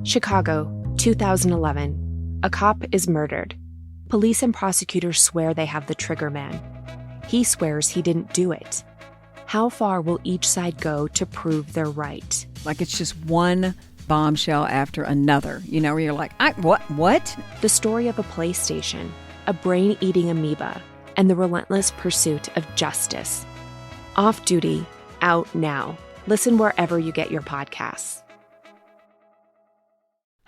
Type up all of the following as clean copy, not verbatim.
Chicago, 2011. A cop is murdered. Police and prosecutors swear they have the trigger man. He swears he didn't do it. How far will each side go to prove they're right? Like it's just one bombshell after another, where you're like, what? The story of a PlayStation, a brain-eating amoeba, and the relentless pursuit of justice. Off Duty, out now. Listen wherever you get your podcasts.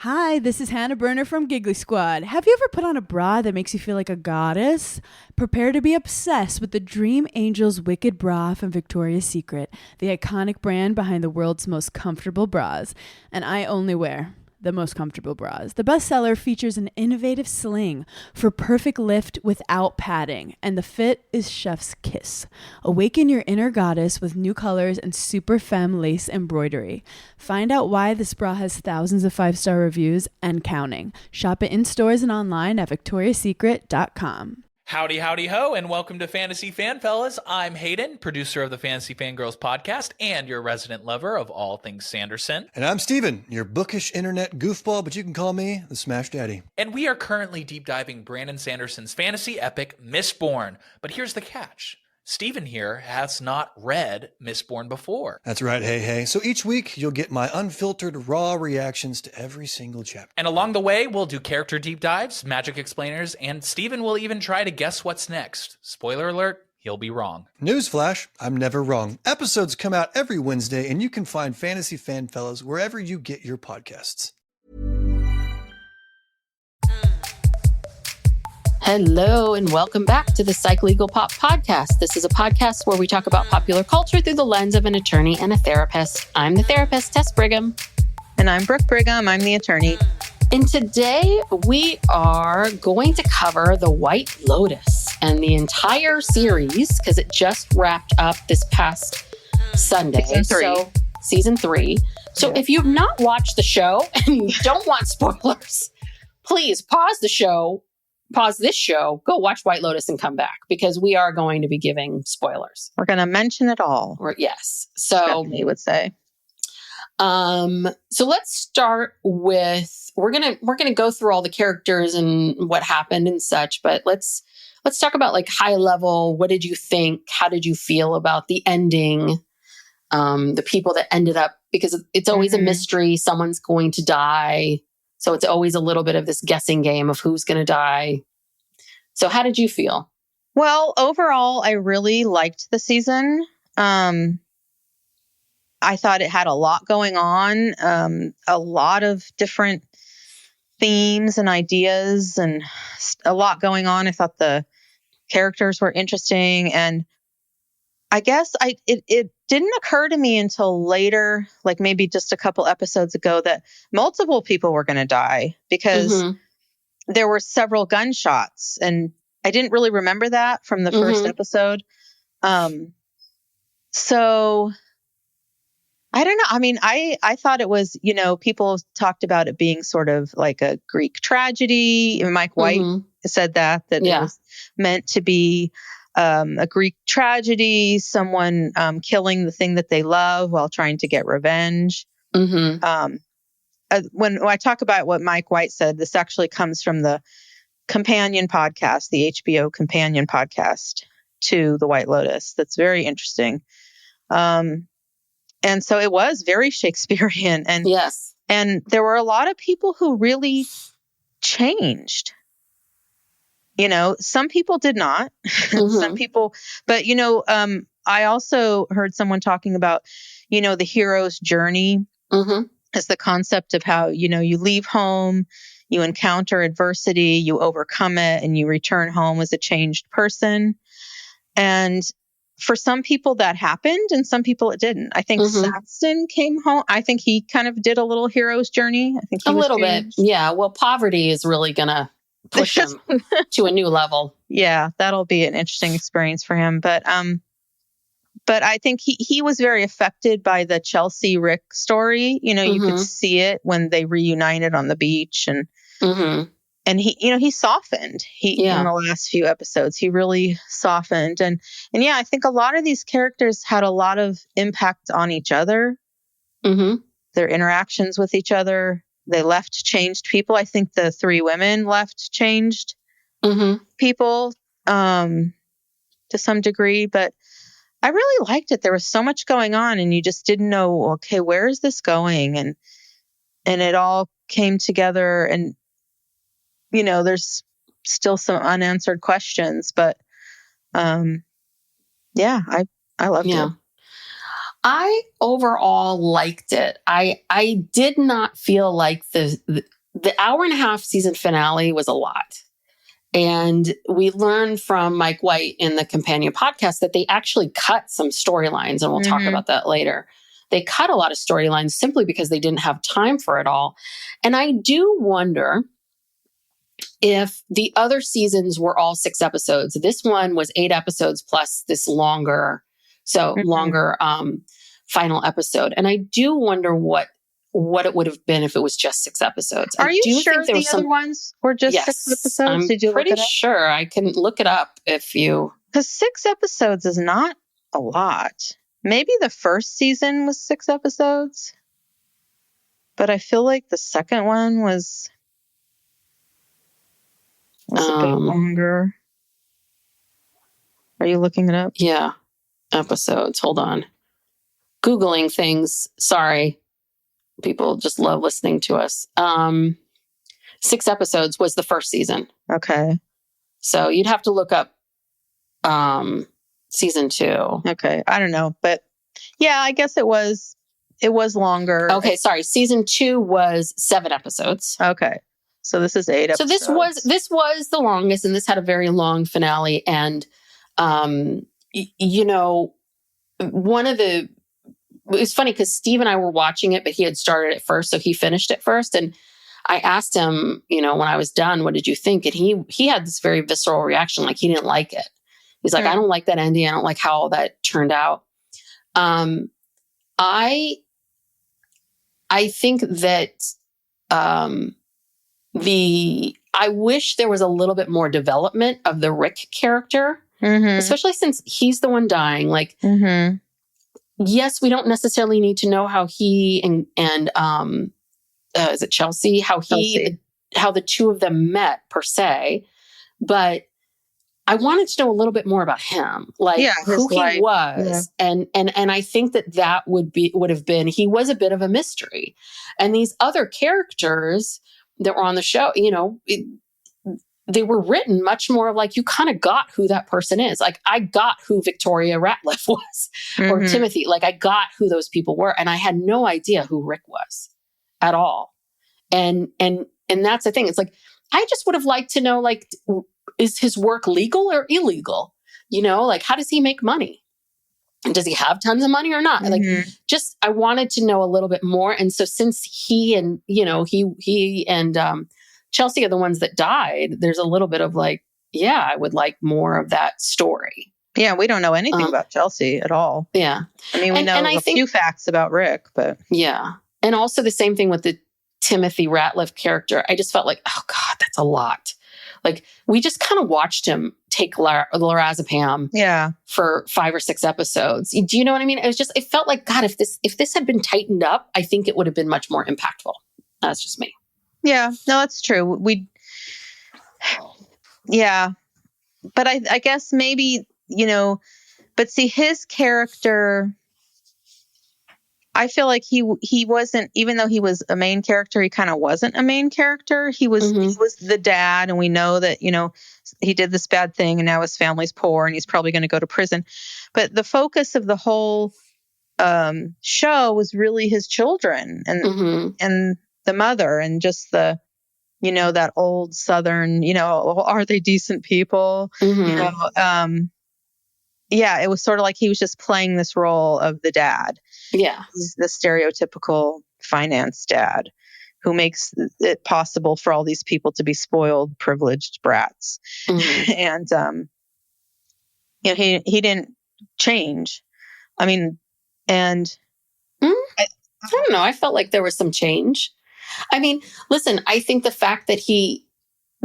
Hi, this is Hannah Berner from Giggly Squad. Have you ever put on a bra that makes you feel like a goddess? Prepare to be obsessed with the Dream Angels Wicked Bra from Victoria's Secret, the iconic brand behind the world's most comfortable bras. And I only wear the most comfortable bras. The bestseller features an innovative sling for perfect lift without padding, and the fit is chef's kiss. Awaken your inner goddess with new colors and super femme lace embroidery. Find out why this bra has thousands of 5-star reviews and counting. Shop it in stores and online at victoriasecret.com. Howdy, howdy, ho, and welcome to Fantasy Fan Fellas. I'm Hayden, producer of the Fantasy Fangirls podcast and your resident lover of all things Sanderson. And I'm Steven, your bookish internet goofball, but you can call me the Smash Daddy. And we are currently deep diving Brandon Sanderson's fantasy epic, Mistborn. But here's the catch. Steven here has not read Mistborn before. That's right, hey. So each week, you'll get my unfiltered, raw reactions to every single chapter. And along the way, we'll do character deep dives, magic explainers, and Steven will even try to guess what's next. Spoiler alert, he'll be wrong. Newsflash, I'm never wrong. Episodes come out every Wednesday, and you can find Fantasy Fan Fellas wherever you get your podcasts. Hello and welcome back to the Psych Legal Pop Podcast. This is a podcast where we talk about popular culture through the lens of an attorney and a therapist. I'm the therapist, Tess Brigham. And I'm Brooke Brigham. I'm the attorney. And today we are going to cover The White Lotus and the entire series because it just wrapped up this past Sunday. Season 3. So if you've not watched the show and you don't want spoilers, please pause this show, go watch White Lotus and come back because we are going to be giving spoilers. We're going to mention it all. Yes. So Stephanie would say. So let's start with, we're going to go through all the characters and what happened and such, but let's talk about like high level. What did you think? How did you feel about the ending? The people that ended up, because it's always a mystery. Someone's going to die. So it's always a little bit of this guessing game of who's going to die. So how did you feel? Well, overall, I really liked the season. I thought it had a lot going on, a lot of different themes and ideas and a lot going on. I thought the characters were interesting. And I guess it didn't occur to me until later, like maybe just a couple episodes ago, that multiple people were going to die because there were several gunshots. And I didn't really remember that from the first episode. So I don't know. I mean, I thought it was, people talked about it being sort of like a Greek tragedy. Mike White said that it was meant to be a Greek tragedy, someone killing the thing that they love while trying to get revenge. When I talk about what Mike White said, this actually comes from the companion podcast, the HBO companion podcast to The White Lotus. That's very interesting. And so it was very Shakespearean. And yes, and there were a lot of people who really changed. Some people did not. Some people, but I also heard someone talking about, the hero's journey as the concept of how, you leave home, you encounter adversity, you overcome it, and you return home as a changed person. And for some people that happened, and some people it didn't. I think Saxon came home. I think he kind of did a little hero's journey. I think he a was little changed. bit. Yeah. Well, poverty is really going to push him to a new level. Yeah, that'll be an interesting experience for him. But I think he was very affected by the Chelsea Rick story. You could see it when they reunited on the beach, and he softened. In the last few episodes, he really softened, and yeah, I think a lot of these characters had a lot of impact on each other. Their interactions with each other, they left changed people. I think the 3 women left changed people to some degree, but I really liked it. There was so much going on and you just didn't know, okay, where is this going? And it all came together and, you know, there's still some unanswered questions, but yeah, I loved it. I overall liked it. I did not feel like the hour and a half season finale was a lot. And we learned from Mike White in the companion podcast that they actually cut some storylines, and we'll talk about that later. They cut a lot of storylines simply because they didn't have time for it all. And I do wonder if the other seasons were all 6 episodes. This one was 8 episodes plus this longer final episode. And I do wonder what it would have been if it was just 6 episodes. Are you sure the other ones were just 6 episodes? Did you pretty sure. I can look it up if you... Because 6 episodes is not a lot. Maybe the first season was 6 episodes. But I feel like the second one was a bit longer. Are you looking it up? Yeah. Episodes. Hold on. Googling things. Sorry. People just love listening to us. 6 episodes was the first season. Okay. So you'd have to look up season 2. Okay. I don't know. But yeah, I guess it was longer. Okay. Sorry. Season 2 was 7 episodes. Okay. So this is 8 episodes. So this was the longest, and this had a very long finale. And, you know, it was funny because Steve and I were watching it, but he had started it first. So he finished it first. And I asked him, you know, when I was done, what did you think? And he had this very visceral reaction. Like he didn't like it. He's like, I don't like that ending. I don't like how all that turned out. I think that, I wish there was a little bit more development of the Rick character, especially since he's the one dying. Like, yes, we don't necessarily need to know how he and is it Chelsea? How the two of them met per se, but I wanted to know a little bit more about him, like who he was, and I think that would have been, he was a bit of a mystery, and these other characters that were on the show, you know, they were written much more like you kind of got who that person is. Like I got who Victoria Ratliff was or Timothy. Like I got who those people were. And I had no idea who Rick was at all. And that's the thing. It's like, I just would have liked to know, like, is his work legal or illegal? You know, like how does he make money? And does he have tons of money or not? Like just, I wanted to know a little bit more. And so since he and, you know, he and, Chelsea are the ones that died, there's a little bit of like, yeah, I would like more of that story. Yeah, we don't know anything about Chelsea at all. Yeah. I mean, we know a few facts about Rick, but... Yeah. And also the same thing with the Timothy Ratliff character. I just felt like, oh God, that's a lot. Like, we just kind of watched him take lorazepam for 5 or 6 episodes. Do you know what I mean? It felt like, God, if this had been tightened up, I think it would have been much more impactful. That's just me. Yeah, no, that's true. But I guess maybe, you know, but see his character, I feel like he wasn't, even though he was a main character, he kind of wasn't a main character. He was the dad, and we know that, you know, he did this bad thing and now his family's poor and he's probably going to go to prison. But the focus of the whole show was really his children and the mother, and just the, you know, that old Southern, you know, are they decent people? You know, it was sort of like he was just playing this role of the dad. Yeah. He's the stereotypical finance dad who makes it possible for all these people to be spoiled, privileged brats. And, you know, he didn't change. I mean, and I don't know. I felt like there was some change. I mean, listen, I think the fact that he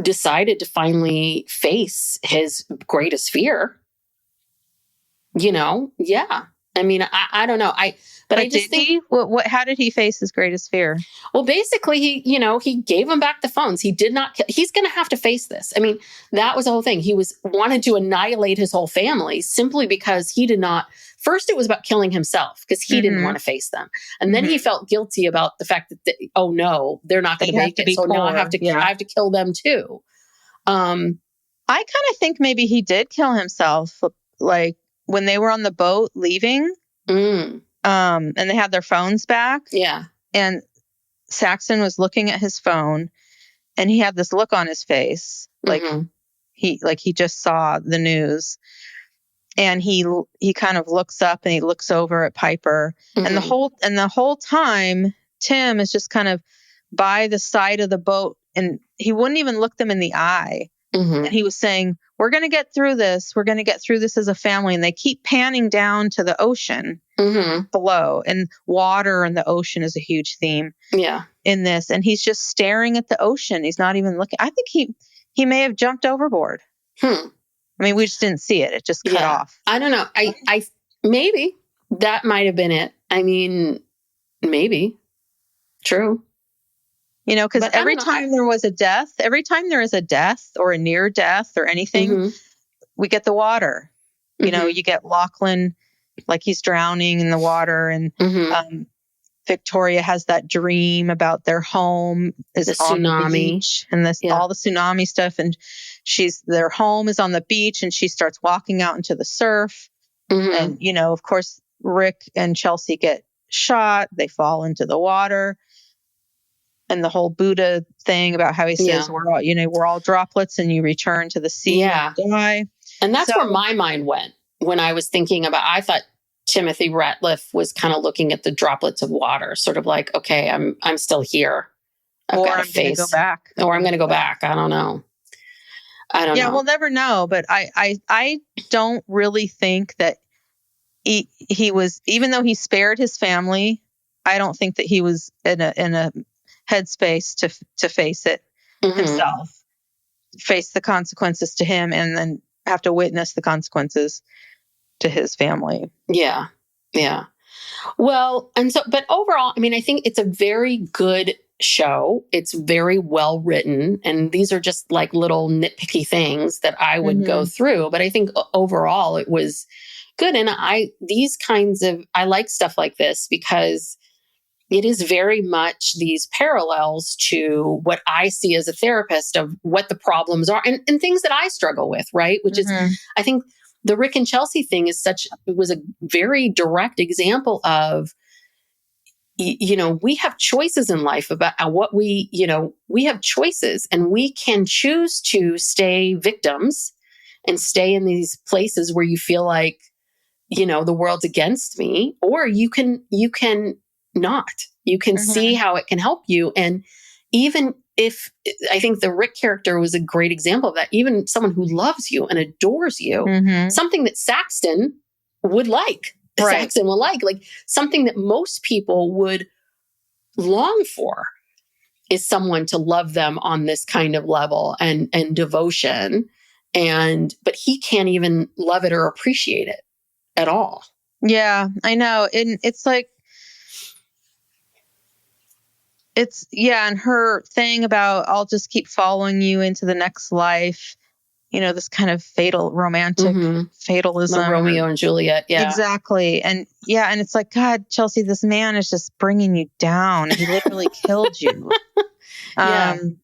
decided to finally face his greatest fear, you know, I mean, I don't know. But I just think, how did he face his greatest fear? well, basically he gave him back the phones. He did not, he's going to have to face this. I mean, that was the whole thing. He wanted to annihilate his whole family simply because he did not, first it was about killing himself because he didn't want to face them. And then he felt guilty about the fact that, oh no, they're not going to make it. So now I have to kill them too. I kind of think maybe he did kill himself. Like when they were on the boat leaving, and they had their phones back. Yeah. And Saxon was looking at his phone and he had this look on his face. Like he just saw the news, and he kind of looks up and he looks over at Piper, and the whole time Tim is just kind of by the side of the boat, and he wouldn't even look them in the eye. And he was saying, we're going to get through this. We're going to get through this as a family. And they keep panning down to the ocean below, and water and the ocean is a huge theme in this. And he's just staring at the ocean. He's not even looking. I think he may have jumped overboard. I mean, we just didn't see it. It just cut off. I don't know. I maybe that might have been it. I mean, maybe. True. You know, because every time there is a death or a near death or anything, we get the water. You know, you get Lachlan, like he's drowning in the water, and Victoria has that dream about their home is the on tsunami. the beach, and all the tsunami stuff, and their home is on the beach, and she starts walking out into the surf, and you know, of course, Rick and Chelsea get shot. They fall into the water. And the whole Buddha thing about how he says we're all droplets and you return to the sea and die. And that's where my mind went when I was thinking about, I thought Timothy Ratliff was kind of looking at the droplets of water, sort of like, okay, I'm still here. I'm going to go back. Or I'm going to go back. I don't know. Yeah, we'll never know. But I don't really think that he was, even though he spared his family, I don't think that he was in a headspace to face it himself, face the consequences to him, and then have to witness the consequences to his family. Yeah. Well, but overall, I mean, I think it's a very good show. It's very well written, and these are just like little nitpicky things that I would go through. But I think overall it was good, and I like stuff like this because it is very much these parallels to what I see as a therapist of what the problems are and things that I struggle with, right? Which is, I think the Rick and Chelsea thing was a very direct example of, you know, we have choices in life about what we have choices, and we can choose to stay victims and stay in these places where you feel like, you know, the world's against me, or you can not. You can see how it can help you. And even if, I think the Rick character was a great example of that, even someone who loves you and adores you, something that Saxton would like. Right. Saxton will like something that most people would long for is someone to love them on this kind of level and devotion. But he can't even love it or appreciate it at all. Yeah, I know. And it's like, and her thing about, I'll just keep following you into the next life, you know, this kind of romantic fatalism. The Romeo and Juliet. Yeah, exactly. And and it's like, God, Chelsea, this man is just bringing you down. He literally killed you. Several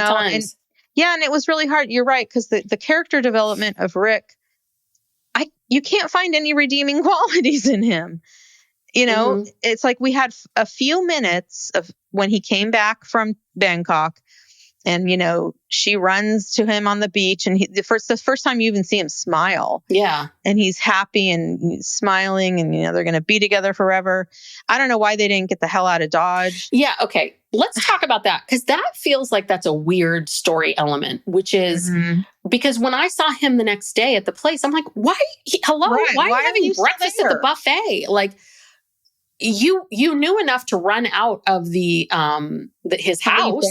times. And it was really hard. You're right. Cause the character development of Rick, you can't find any redeeming qualities in him. You know, it's like we had a few minutes of when he came back from Bangkok, and, you know, she runs to him on the beach, and the first time you even see him smile. Yeah. And he's happy and smiling, and, you know, they're going to be together forever. I don't know why they didn't get the hell out of Dodge. Yeah. Okay. Let's talk about that, because that feels like that's a weird story element, which is because when I saw him the next day at the place, I'm like, why? Hello? Right. Why are you having breakfast at the buffet? Like, you knew enough to run out of his house.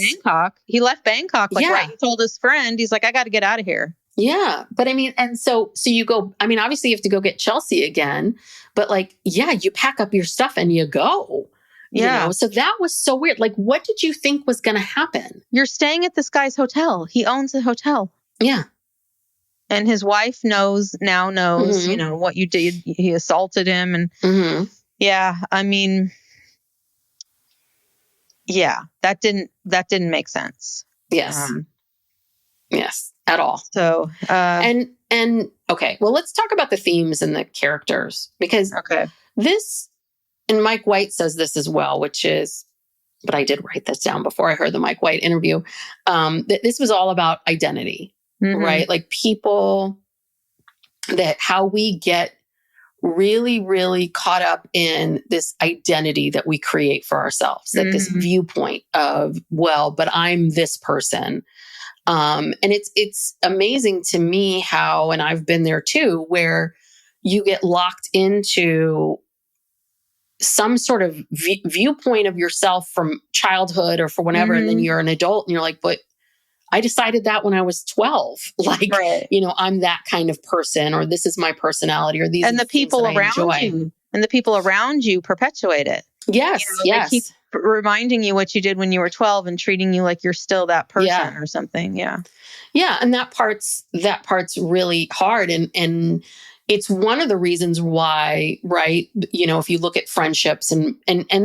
He left Bangkok. Right. He told his friend, he's like, I got to get out of here. Yeah. But I mean, and so you go, I mean, obviously you have to go get Chelsea again, but like, yeah, you pack up your stuff and you go. Yeah. You know? So that was so weird. Like, what did you think was going to happen? You're staying at this guy's hotel. He owns a hotel. Yeah. And his wife knows, you know, what you did. He assaulted him. And yeah, I mean, yeah, that didn't make sense. Yes. Yes, at all. So, and okay, well, let's talk about the themes and the characters, because this, and Mike White says this as well, which is, but I did write this down before I heard the Mike White interview, that this was all about identity, right? Like people, that how we get really, really caught up in this identity that we create for ourselves, that this viewpoint of, well, but I'm this person. And it's amazing to me how, and I've been there too, where you get locked into some sort of viewpoint of yourself from childhood or for whenever, and then you're an adult and you're like, but I decided that when I was 12, like, you know, I'm that kind of person, or this is my personality, or these and the people around you, and the people around you perpetuate it. Yes, you know, they keep reminding you what you did when you were 12 and treating you like you're still that person or something. Yeah. And that part's really hard. And it's one of the reasons why, right, you know, if you look at friendships and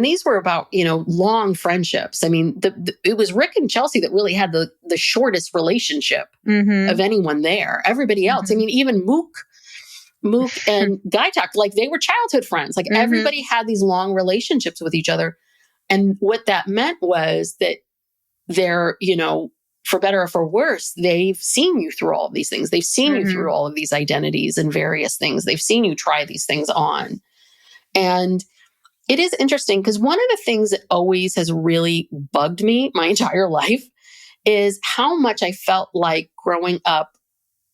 these were about, you know, long friendships. I mean, it was Rick and Chelsea that really had the shortest relationship of anyone there. Everybody else, I mean, even Mook and Guy Talk, like they were childhood friends. Like everybody had these long relationships with each other. And what that meant was that they're, you know, for better or for worse, they've seen you through all of these things. They've seen you through all of these identities and various things. They've seen you try these things on. And it is interesting because one of the things that always has really bugged me my entire life is how much I felt like growing up.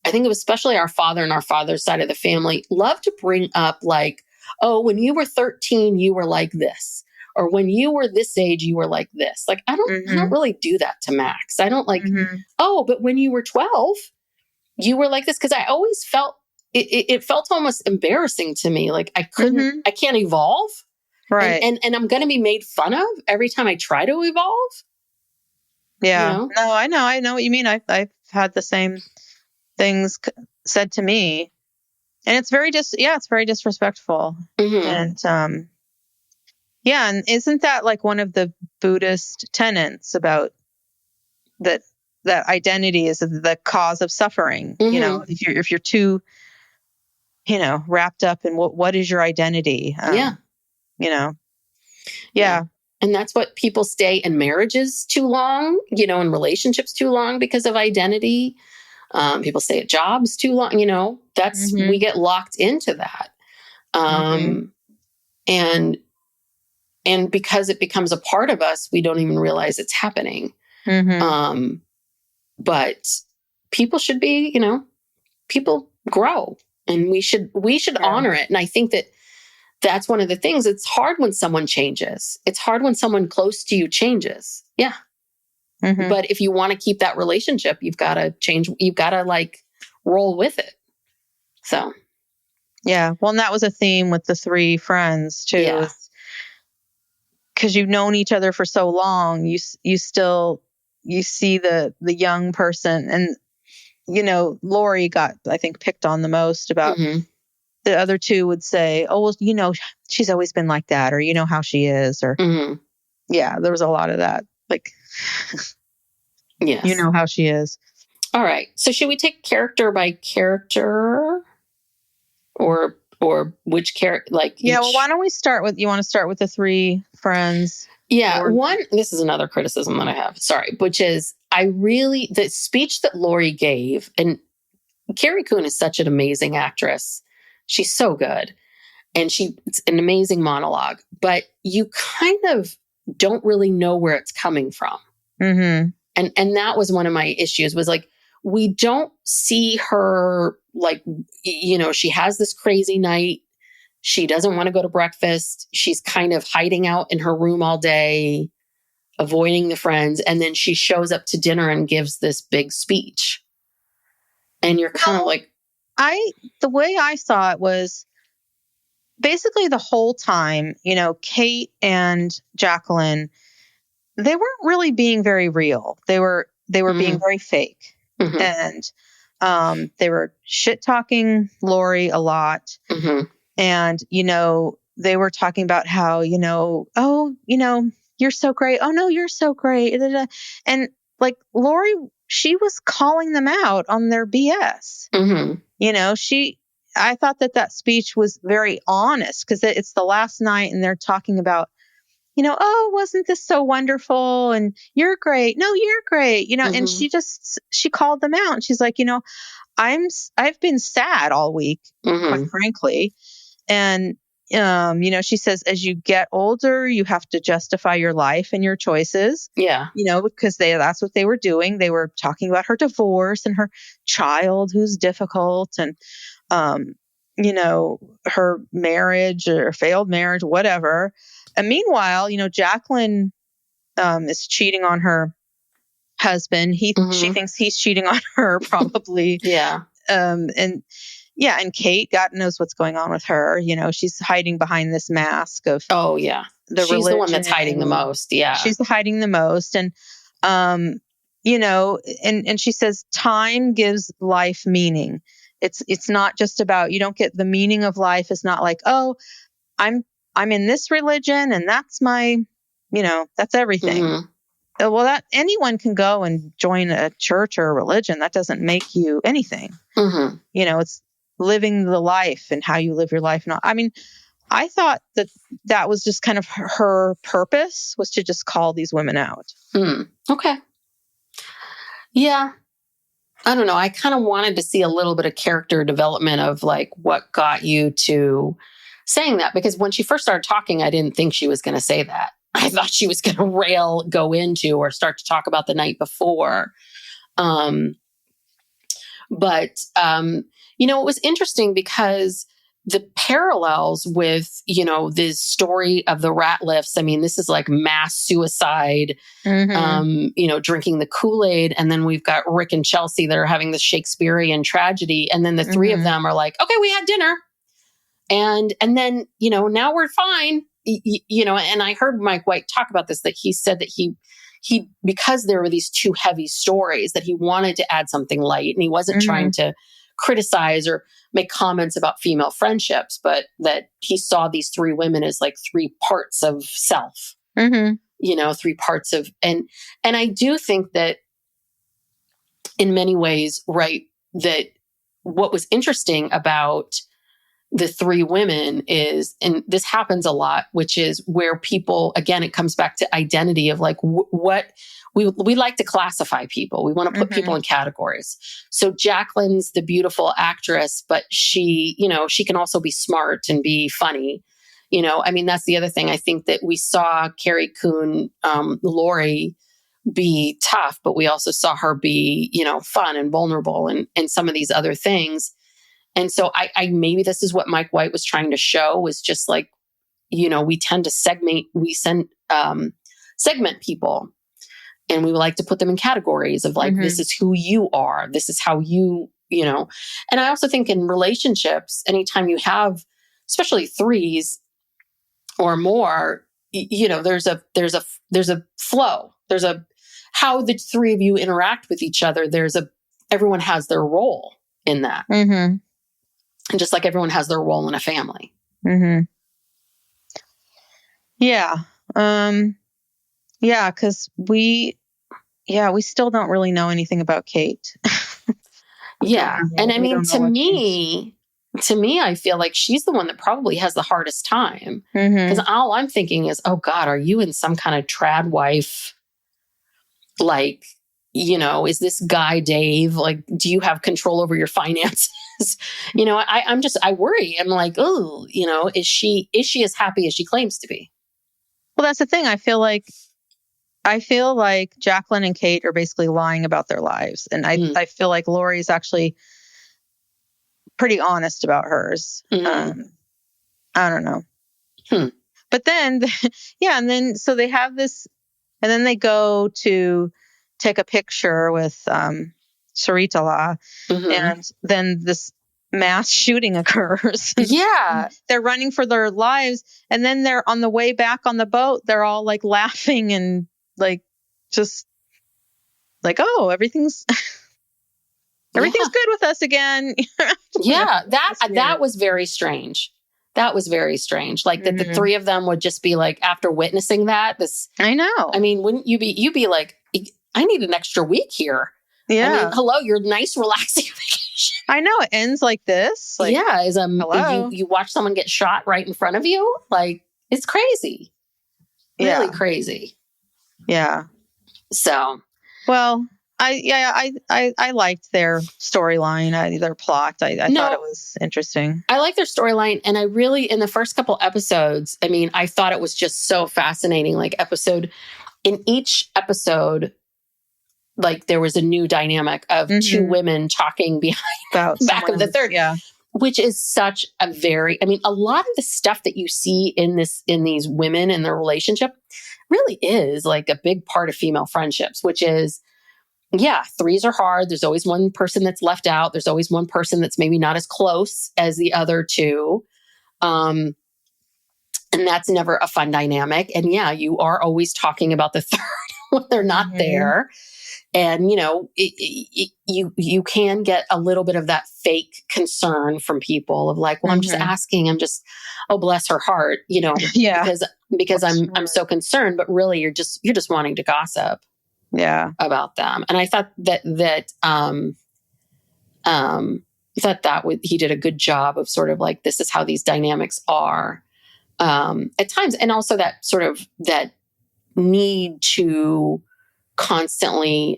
I think it was especially our father and our father's side of the family loved to bring up like, oh, when you were 13, you were like this. Or when you were this age, you were like this. Like, I don't really do that to Max. I don't like, oh, but when you were 12, you were like this. Cause I always felt, it felt almost embarrassing to me. Like I I can't evolve. Right. And I'm going to be made fun of every time I try to evolve. Yeah. You know? No, I know what you mean. I've had the same things said to me, and it's very it's very disrespectful. And, yeah. And isn't that like one of the Buddhist tenets about that identity is the cause of suffering? You know, if you're too, you know, wrapped up in what is your identity? You know, And that's what people stay in marriages too long, you know, in relationships too long because of identity. People stay at jobs too long, you know, that's, we get locked into that. And because it becomes a part of us, we don't even realize it's happening. But people should be, you know, people grow and we should honor it. And I think that's one of the things. It's hard when someone changes. It's hard when someone close to you changes. Yeah. But if you want to keep that relationship, you've got to change. You've got to like roll with it. So. Yeah. Well, and that was a theme with the three friends too. Yeah. Because you've known each other for so long, you see the young person, and you know, Lori got, I think, picked on the most about the other two would say, oh, well, you know, she's always been like that, or you know how she is, or yeah, there was a lot of that, like, you know how she is. All right, so should we take character by character, or which character? Like, well, why don't we start with? You want to start with the three friends? Yeah, this is another criticism that I have. Sorry, which is the speech that Lori gave, and Carrie Coon is such an amazing actress. She's so good. And it's an amazing monologue, but you kind of don't really know where it's coming from. And that was one of my issues, was like, we don't see her, like, you know, she has this crazy night. She doesn't want to go to breakfast. She's kind of hiding out in her room all day, avoiding the friends. And then she shows up to dinner and gives this big speech. And you're kind of like, the way I saw it was basically the whole time, Kate and Jacqueline, they weren't really being very real. They were being very fake. And they were shit talking Lori a lot. And, they were talking about how, oh, you're so great. Oh no, you're so great. And like Lori, she was calling them out on their BS. I thought that speech was very honest because it's the last night and they're talking about, oh, wasn't this so wonderful? And you're great. No, you're great. And she called them out and she's like, I've been sad all week, quite frankly. And, she says, as you get older, you have to justify your life and your choices. Yeah. Because that's what they were doing. They were talking about her divorce and her child who's difficult and, her marriage or failed marriage, whatever. And meanwhile, Jacqueline is cheating on her husband. She thinks he's cheating on her, probably. Yeah. And Kate, God knows what's going on with her. She's hiding behind this mask of she's religion. The one that's hiding the most. Yeah. She's hiding the most. And and she says time gives life meaning. It's not just about, you don't get the meaning of life. It's not like, oh, I'm in this religion and that's my, that's everything. Well, that anyone can go and join a church or a religion. That doesn't make you anything. It's living the life and how you live your life. I thought that was just kind of her purpose, was to just call these women out. Okay. Yeah. I don't know. I kind of wanted to see a little bit of character development of like what got you to saying that, because when she first started talking, I didn't think she was going to say that. I thought she was going to go into or start to talk about the night before. But it was interesting because the parallels with, this story of the Ratliffs, I mean, this is like mass suicide, drinking the Kool-Aid. And then we've got Rick and Chelsea that are having this Shakespearean tragedy. And then the three of them are like, okay, we had dinner. And then, now we're fine. And I heard Mike White talk about this, that he said that he, because there were these two heavy stories, that he wanted to add something light and he wasn't trying to criticize or make comments about female friendships, but that he saw these three women as like three parts of self, three parts of, and I do think that in many ways, right, that what was interesting about the three women is, and this happens a lot, which is where people, again, it comes back to identity of like what we like to classify people. We want to put people in categories. So Jacqueline's the beautiful actress, but she can also be smart and be funny. That's the other thing. I think that we saw Carrie Coon, Lori, be tough, but we also saw her be, fun and vulnerable and some of these other things. And so I maybe this is what Mike White was trying to show, was just like, we tend to segment people, and we like to put them in categories of like, this is who you are. This is how you. And I also think in relationships, anytime you have, especially threes or more, there's a flow. There's a, how the three of you interact with each other. Everyone has their role in that. And just like everyone has their role in a family. Yeah. Cause we still don't really know anything about Kate. Yeah. And I mean, to me, I feel like she's the one that probably has the hardest time. Because all I'm thinking is, oh God, are you in some kind of trad wife? Like, is this guy Dave? Like, do you have control over your finances? I worry. I'm like, oh, is she as happy as she claims to be? Well, that's the thing. I feel like Jacqueline and Kate are basically lying about their lives. And I feel like Lori is actually pretty honest about hers. I don't know. But then, and then, so they have this, and then they go to take a picture with Saritala. Mhm. And then this mass shooting occurs. Yeah. They're running for their lives. And then they're on the way back on the boat. They're all like laughing and like, just like, oh, everything's good with us again. Yeah. That was very strange. That was very strange. Like that the three of them would just be like, after witnessing that, I know. I mean, wouldn't you'd be like, I need an extra week here. Yeah. I mean, hello, your nice relaxing vacation. I know, it ends like this. Like, yeah. hello. You watch someone get shot right in front of you. Like, it's crazy. Really crazy. Yeah. So, well, I liked their storyline, their plot. I thought it was interesting. I like their storyline. And I really, in the first couple episodes, I mean, I thought it was just so fascinating. Like in each episode, like there was a new dynamic of two women talking behind back of the third. Yeah. Which is such a a lot of the stuff that you see in these women and their relationship really is like a big part of female friendships, which is, yeah, threes are hard. There's always one person that's left out. There's always one person that's maybe not as close as the other two. And that's never a fun dynamic. And yeah, you are always talking about the third when they're not there. And, you can get a little bit of that fake concern from people of like, well, I'm just asking, oh, bless her heart, because I'm so concerned, but really you're just wanting to gossip about them. And I thought he did a good job of sort of like, this is how these dynamics are at times. And also that sort of that need to constantly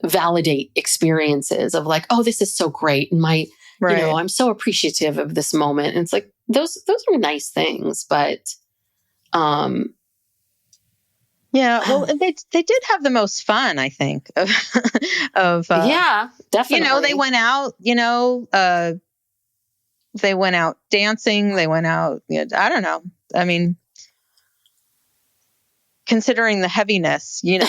validate experiences of like, oh, this is so great. And I'm so appreciative of this moment. And it's like, those are nice things, but well, they did have the most fun, I think, yeah, definitely. They went out, they went out dancing. They went out, I don't know. I mean, considering the heaviness, the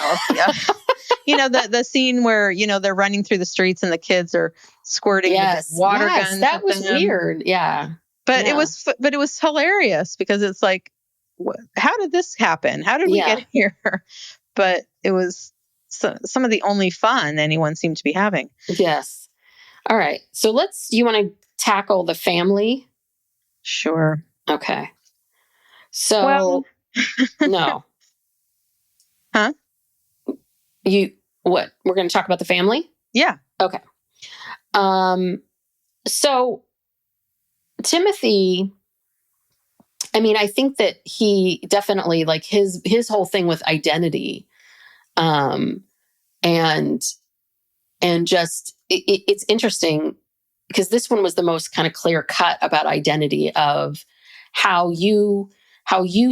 scene where, they're running through the streets and the kids are squirting water guns. That was weird. Yeah. But it was hilarious because it's like, how did this happen? How did we get here? But it was some of the only fun anyone seemed to be having. Yes. All right. So you want to tackle the family? Sure. Okay. So, no. Huh? What? We're going to talk about the family? Yeah. Okay. So Timothy, I mean, I think that he definitely like his whole thing with identity, and just it's interesting because this one was the most kind of clear cut about identity of how you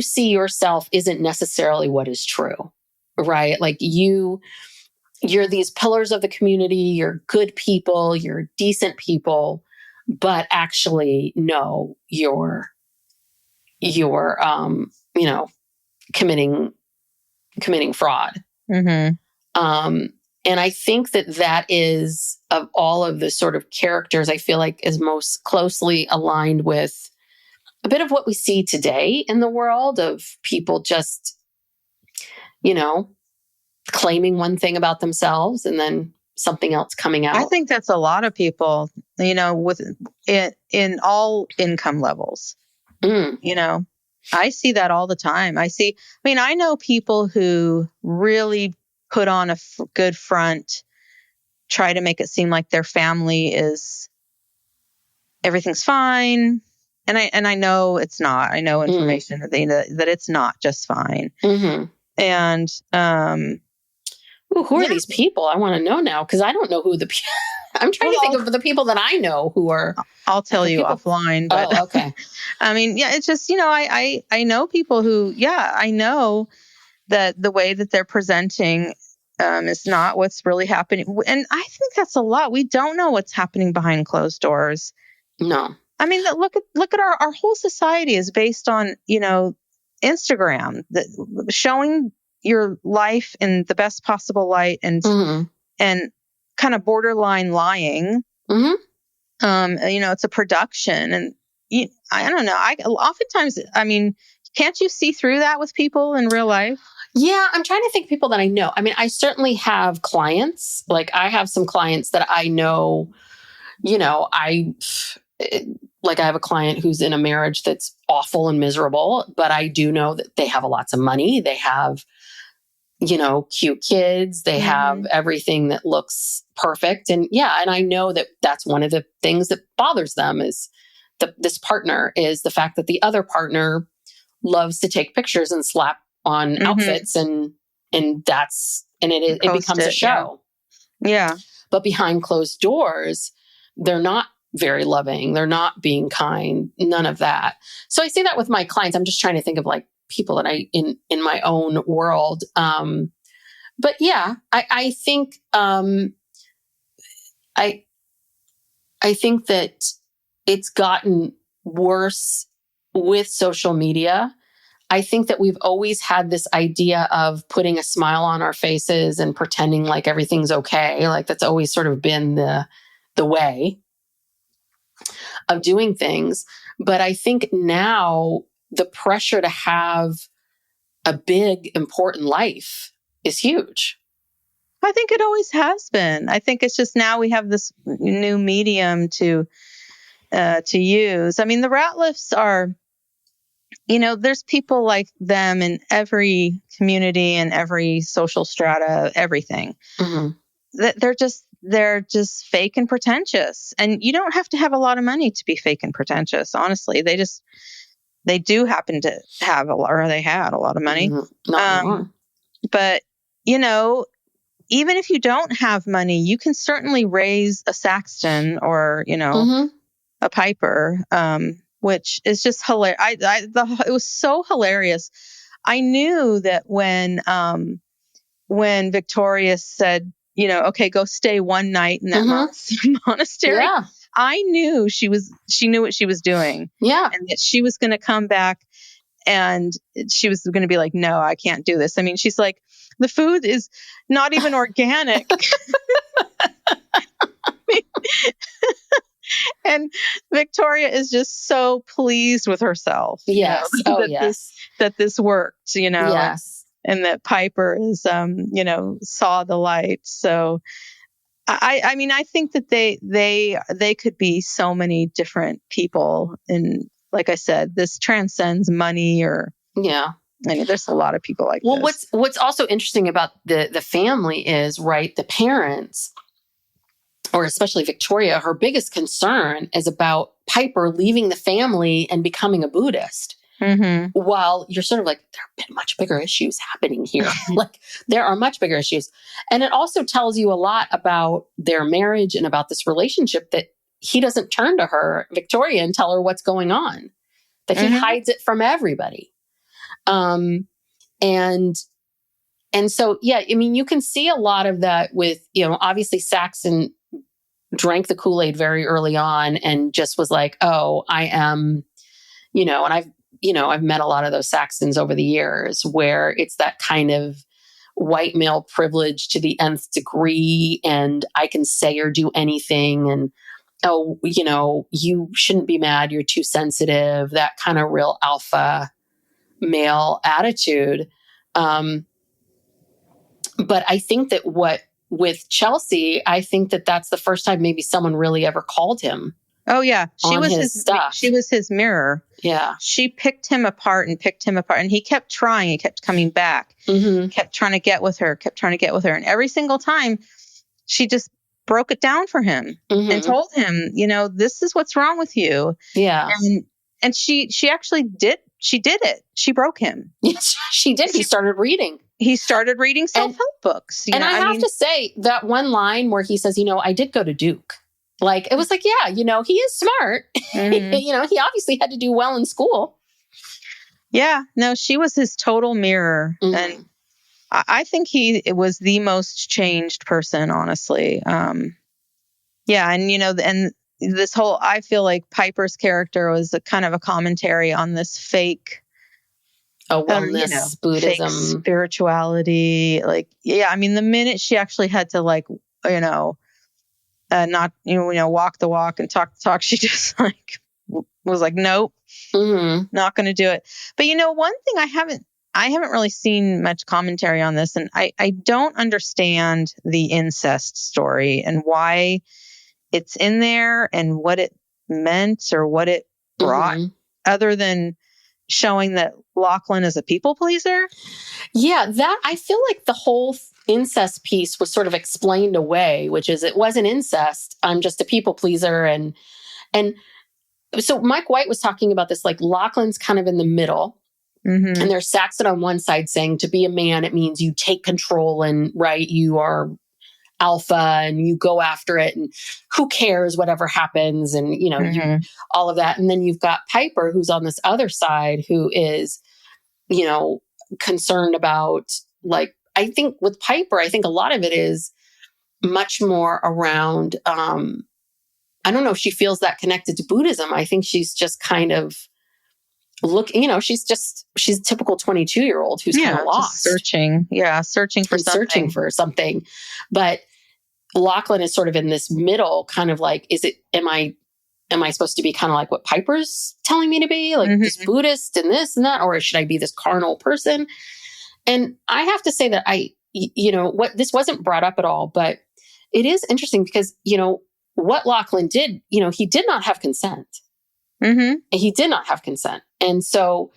see yourself isn't necessarily what is true, right? Like you're these pillars of the community, you're good people, you're decent people, but actually, no, you're committing fraud. And I think that is, of all of the sort of characters, I feel like is most closely aligned with a bit of what we see today in the world of people just, claiming one thing about themselves and then something else coming out. I think that's a lot of people, in all income levels. I see that all the time. I know people who really put on a good front, try to make it seem like their family everything's fine. And I know it's not. I know information that it's not just fine. And, who are these people? I want to know now because I don't know who the people. I'm trying to think of the people that I know who are. I'll tell you offline. But, okay. I mean, it's just I know people who I know that the way that they're presenting is not what's really happening, and I think that's a lot. We don't know what's happening behind closed doors. No, I mean, look at our whole society is based on Instagram, showing your life in the best possible light and kind of borderline lying. It's a production, and I don't know. Oftentimes, I mean, can't you see through that with people in real life? Yeah, I'm trying to think of people that I know. I mean, I certainly have clients. Like, I have some clients that I know, I have a client who's in a marriage that's awful and miserable, but I do know that they have lots of money. They have, cute kids. They have everything that looks perfect. And and I know that that's one of the things that bothers them is this partner is the fact that the other partner loves to take pictures and slap on outfits and it becomes a show. Yeah. But behind closed doors, they're not very loving. They're not being kind, none of that. So I say that with my clients. I'm just trying to think of like people that I in my own world. But yeah, I think I think that it's gotten worse with social media. I think that we've always had this idea of putting a smile on our faces and pretending like everything's okay. Like that's always sort of been the way of doing things. But I think now the pressure to have a big, important life is huge. I think it always has been. I think it's just now we have this new medium to use. I mean, the Ratliffs are, there's people like them in every community and every social strata, everything. They're just fake and pretentious. And you don't have to have a lot of money to be fake and pretentious. Honestly, they do happen to have they had a lot of money. Not anymore. But, even if you don't have money, you can certainly raise a Saxton or, a piper, which is just hilarious. It was so hilarious. I knew that when Victoria said, okay, go stay one night in that monastery. Yeah. I knew she knew what she was doing. Yeah. And that she was going to come back and she was going to be like, no, I can't do this. I mean, she's like, the food is not even organic. And Victoria is just so pleased with herself. Yes. That this worked, Yes. And that Piper is, saw the light. So I mean, I think that they could be so many different people. And like I said, this transcends money or, I mean, there's a lot of people like this. Well, what's also interesting about the family is, right, the parents, or especially Victoria, her biggest concern is about Piper leaving the family and becoming a Buddhist. While you're sort of like, there are much bigger issues happening here. Like, there are much bigger issues. And it also tells you a lot about their marriage and about this relationship, that he doesn't turn to her, Victoria, and tell her what's going on, that he hides it from everybody. And so, yeah, I mean, you can see a lot of that with, obviously Saxon drank the Kool-Aid very early on and just was like, oh, I am, and I've met a lot of those Saxons over the years where it's that kind of white male privilege to the nth degree. And I can say or do anything. And, oh, you shouldn't be mad. You're too sensitive. That kind of real alpha male attitude. But I think that with Chelsea, I think that that's the first time maybe someone really ever called him. Oh yeah. She was his mirror. Yeah. She picked him apart, and he kept trying. He kept coming back, kept trying to get with her. And every single time she just broke it down for him and told him, this is what's wrong with you. Yeah. And she actually did. She did it. She broke him. Yes, she did. He started reading. Self-help books. And I have to say that one line where he says, I did go to Duke. Like, it was like, yeah, he is smart. He obviously had to do well in school. Yeah, no, she was his total mirror. And I think it was the most changed person, honestly. Yeah. And, and this whole, I feel like Piper's character was a kind of a commentary on this fake a wellness, fake Buddhism, spirituality. Like, yeah, I mean, the minute she actually had to not, walk the walk and talk the talk, she just like was like, nope, not going to do it. But one thing I haven't really seen much commentary on this, and I don't understand the incest story and why it's in there and what it meant or what it brought, other than showing that Lachlan is a people pleaser. Yeah, that I feel like the whole incest piece was sort of explained away, which is it wasn't incest. I'm just a people pleaser. And so Mike White was talking about this, like Lachlan's kind of in the middle. And there's Saxon on one side saying to be a man, it means you take control and you are alpha and you go after it and who cares whatever happens and you, all of that. And then you've got Piper, who's on this other side, who is concerned about, like, I think with Piper, I think a lot of it is much more around I don't know if she feels that connected to Buddhism. I think she's just kind of she's a typical 22-year-old who's kind of lost, searching for something. But Lachlan is sort of in this middle, kind of like, am I supposed to be kind of like what Piper's telling me to be, like this Buddhist and this and that, or should I be this carnal person? And I have to say that this wasn't brought up at all, but it is interesting because what Lachlan did, he did not have consent. He did not have consent. And so,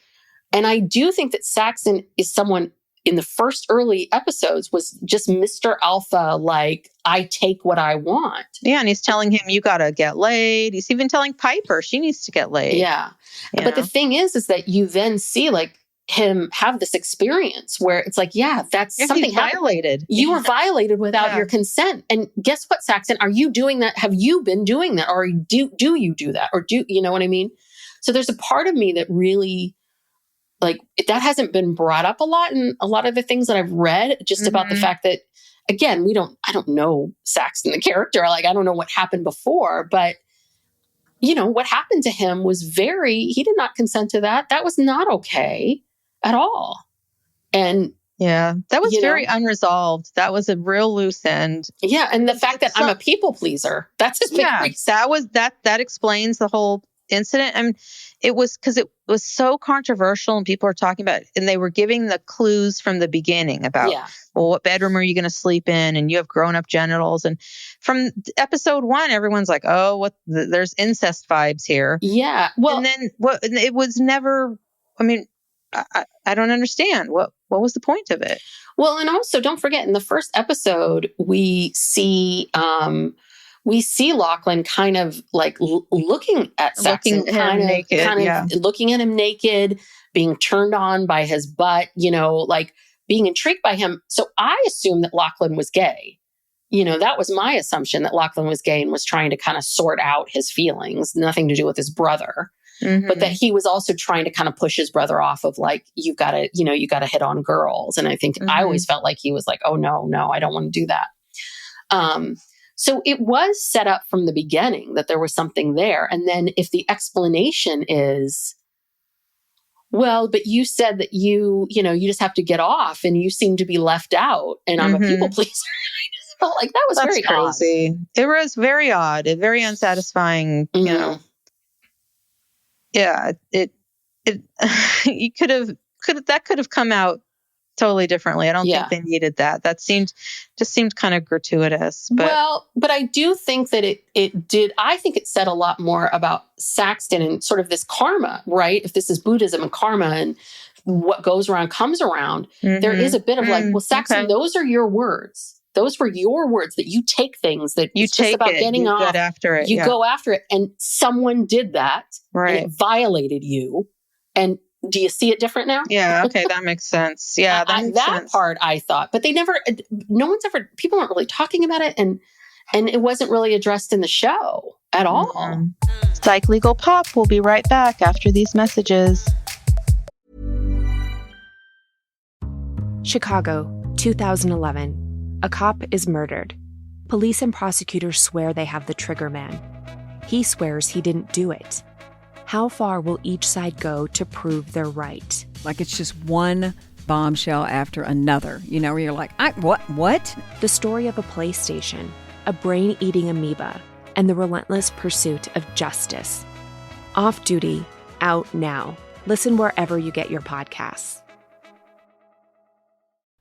and I do think that Saxon is someone in the first early episodes was just Mr. Alpha, like, I take what I want. Yeah, and he's telling him, you got to get laid. He's even telling Piper she needs to get laid. Yeah. But the thing is that you then see, like, him have this experience where it's like, that's something violated. You were violated without your consent. And guess what, Saxon? Are you doing that? Have you been doing that? Or do you do that? Or you know what I mean? So there's a part of me that really, like, that hasn't been brought up a lot in a lot of the things that I've read, just about the fact that, again, I don't know Saxon, the character. Like, I don't know what happened before, but what happened to him was he did not consent to that. That was not okay at all. And that was very unresolved. That was a real loose end. Yeah. And the fact that I'm a people pleaser, that's his big reason. That explains the whole incident. And it was because it was so controversial and people are talking about it, and they were giving the clues from the beginning about, well, what bedroom are you going to sleep in? And you have grown up genitals. And from episode 1, everyone's like, oh, there's incest vibes here. Yeah. Well, and then it was never, I mean, I don't understand. What was the point of it? Well, and also don't forget, in the first episode, we see Lachlan kind of like looking at Saxon, looking at him naked, being turned on by his butt, like being intrigued by him. So I assumed that Lachlan was gay. That was my assumption, that Lachlan was gay and was trying to kind of sort out his feelings, nothing to do with his brother. But that he was also trying to kind of push his brother off of, like, you got to hit on girls. And I think I always felt like he was like, oh, no, I don't want to do that. So it was set up from the beginning that there was something there. And then if the explanation is, well, but you said that you just have to get off and you seem to be left out and I'm a people pleaser. I just felt like that was very crazy. Odd. It was very odd, very unsatisfying, Yeah, it you could have come out totally differently. I don't think they needed that. That seemed kind of gratuitous. But I do think that it did. I think it said a lot more about Saxton and sort of this karma, right? If this is Buddhism and karma and what goes around comes around, there is a bit of like, well, Saxton, those are your words. Those were your words, that you take things that you take about it, getting you off. go after it. You go after it, and someone did that, right? And it violated you. And do you see it different now? Yeah. Okay, that makes sense. Yeah, that part I thought, but people weren't really talking about it, and it wasn't really addressed in the show at all. Psych Legal Pop will be right back after these messages. Chicago, 2011. A cop is murdered. Police and prosecutors swear they have the trigger man. He swears he didn't do it. How far will each side go to prove they're right? Like it's just one bombshell after another, where you're like, what? The story of a PlayStation, a brain-eating amoeba, and the relentless pursuit of justice. Off Duty, out now. Listen wherever you get your podcasts.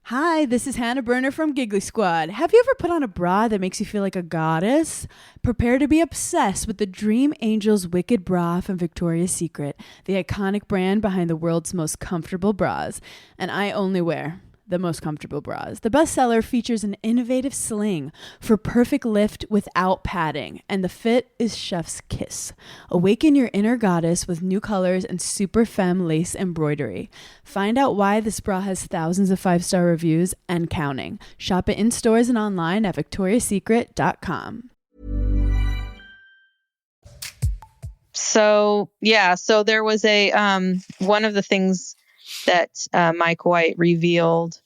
Hi, this is Hannah Berner from Giggly Squad. Have you ever put on a bra that makes you feel like a goddess? Prepare to be obsessed with the Dream Angels Wicked Bra from Victoria's Secret, the iconic brand behind the world's most comfortable bras. And I only wear the most comfortable bras. The bestseller features an innovative sling for perfect lift without padding, and the fit is chef's kiss. Awaken your inner goddess with new colors and super femme lace embroidery. Find out why this bra has thousands of 5-star reviews and counting. Shop it in stores and online at victoriasecret.com. So there was a one of the things that Mike White revealed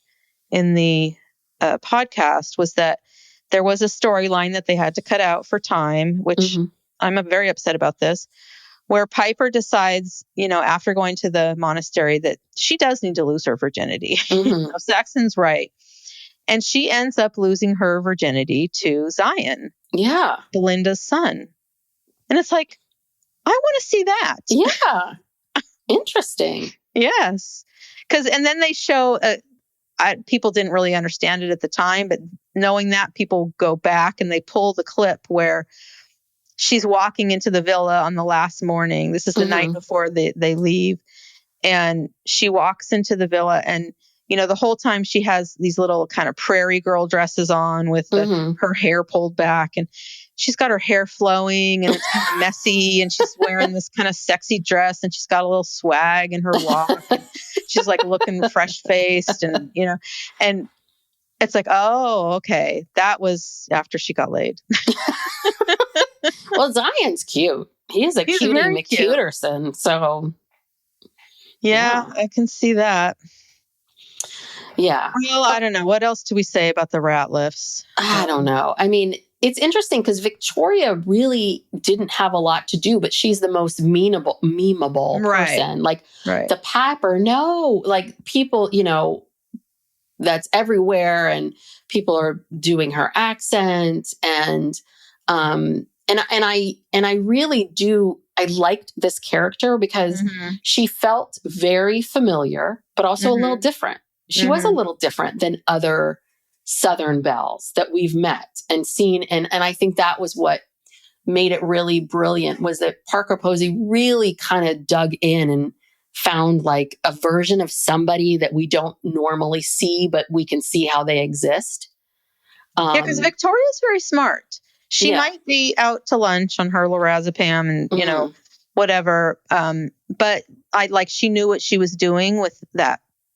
in the podcast was that there was a storyline that they had to cut out for time, which I'm very upset about this, where Piper decides, after going to the monastery that she does need to lose her virginity. Saxon's right. And she ends up losing her virginity to Zion. Yeah. Belinda's son. And it's like, I want to see that. Yeah. Interesting. Yes. And then they show, people didn't really understand it at the time, but knowing that, people go back and they pull the clip where she's walking into the villa on the last morning. This is the night before they leave. And she walks into the villa and, the whole time she has these little kind of prairie girl dresses on with her hair pulled back, and she's got her hair flowing and it's kind of messy, and she's wearing this kind of sexy dress, and she's got a little swag in her walk. And she's like looking fresh faced, and, and it's like, oh, okay. That was after she got laid. Well, Zion's cute. He's cutie McCuterson. So yeah, I can see that. Yeah. Well, I don't know. What else do we say about the Ratliffs? I don't know. I mean, it's interesting because Victoria really didn't have a lot to do, but she's the most memeable person. Like the Piper, people, that's everywhere, and people are doing her accent, and I really do. I liked this character because she felt very familiar, but also a little different. She was a little different than other Southern belles that we've met and seen. And I think that was what made it really brilliant, was that Parker Posey really kind of dug in and found like a version of somebody that we don't normally see, but we can see how they exist. Because Victoria's very smart. She might be out to lunch on her lorazepam and, whatever. But she knew what she was doing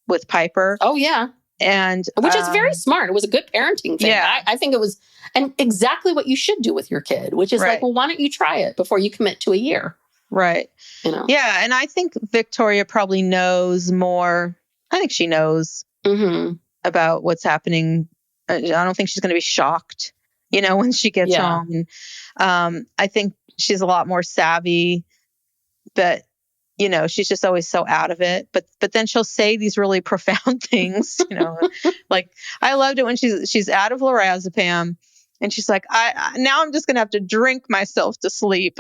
with Piper. Oh, yeah. And which is very smart. It was a good parenting thing. Yeah. I think it was, and exactly what you should do with your kid, which is like, well, why don't you try it before you commit to a year? Right. Yeah. And I think Victoria probably knows more. I think she knows about what's happening. I don't think she's going to be shocked, when she gets home. And, I think she's a lot more savvy, but she's just always so out of it. But then she'll say these really profound things, like I loved it when she's out of lorazepam and she's like, now I'm just going to have to drink myself to sleep.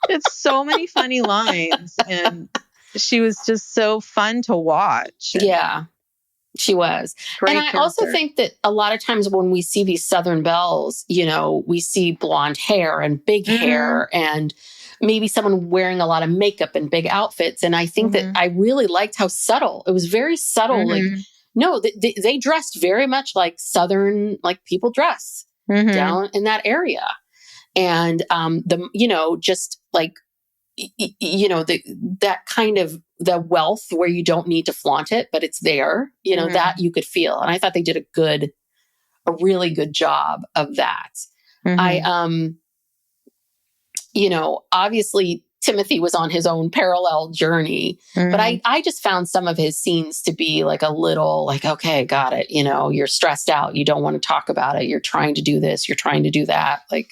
It's so many funny lines, and she was just so fun to watch. Yeah, she was. Great and I also think that a lot of times when we see these Southern belles, we see blonde hair and big hair and maybe someone wearing a lot of makeup and big outfits. And I think that I really liked how subtle. It was very subtle. Like, no, they dressed very much like Southern, like people dress down in that area. And, just like, that kind of the wealth where you don't need to flaunt it, but it's there, that you could feel. And I thought they did a really good job of that. Obviously Timothy was on his own parallel journey, but I just found some of his scenes to be like a little like, okay, got it. You're stressed out. You don't want to talk about it. You're trying to do this. You're trying to do that. Like,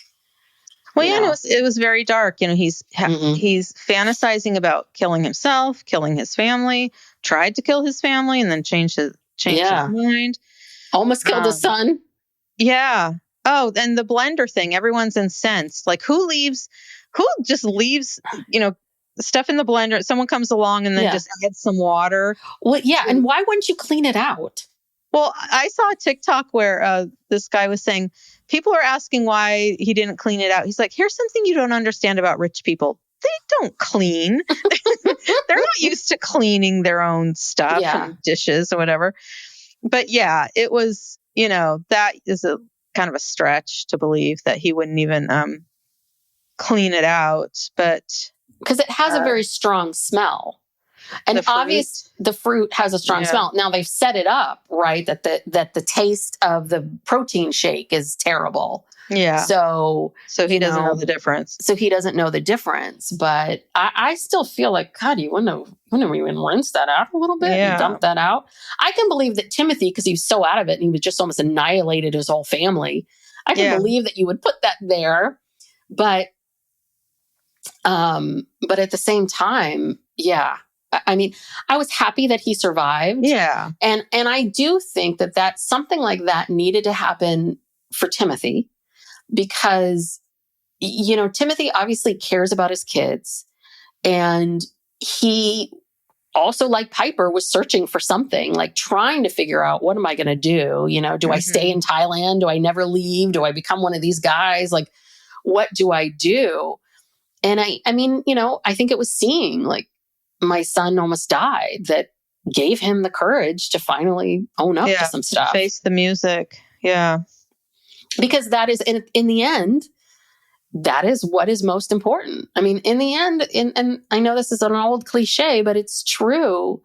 Well, yeah, it was very dark. He's fantasizing about killing himself, killing his family, tried to kill his family, and then changed his mind. Almost killed his son. Yeah. Oh, and the blender thing. Everyone's incensed. Like, who just leaves, stuff in the blender? Someone comes along and then just adds some water. Well, yeah. And why wouldn't you clean it out? Well, I saw a TikTok where this guy was saying people are asking why he didn't clean it out. He's like, here's something you don't understand about rich people. They don't clean. They're not used to cleaning their own stuff and dishes or whatever. But yeah, it was, that is a kind of a stretch to believe that he wouldn't even clean it out. But because it has a very strong smell. And obviously the fruit has a strong smell. Now they've set it up, right? That the taste of the protein shake is terrible. Yeah. So he doesn't know the difference. So he doesn't know the difference. But I still feel like, God, you wouldn't have even rinsed that out a little bit and dumped that out. I can believe that Timothy, because he was so out of it and he was just almost annihilated his whole family. I can believe that you would put that there. But at the same time, I mean, I was happy that he survived. Yeah. And I do think that something like that needed to happen for Timothy because, Timothy obviously cares about his kids. And he also, like Piper, was searching for something, like trying to figure out, what am I going to do? Do I stay in Thailand? Do I never leave? Do I become one of these guys? Like, what do I do? And I mean, I think it was seeing like, my son almost died that gave him the courage to finally own up to some stuff. Face the music. Yeah. Because that is, in the end, that is what is most important. I mean, in the end, and I know this is an old cliche, but it's true.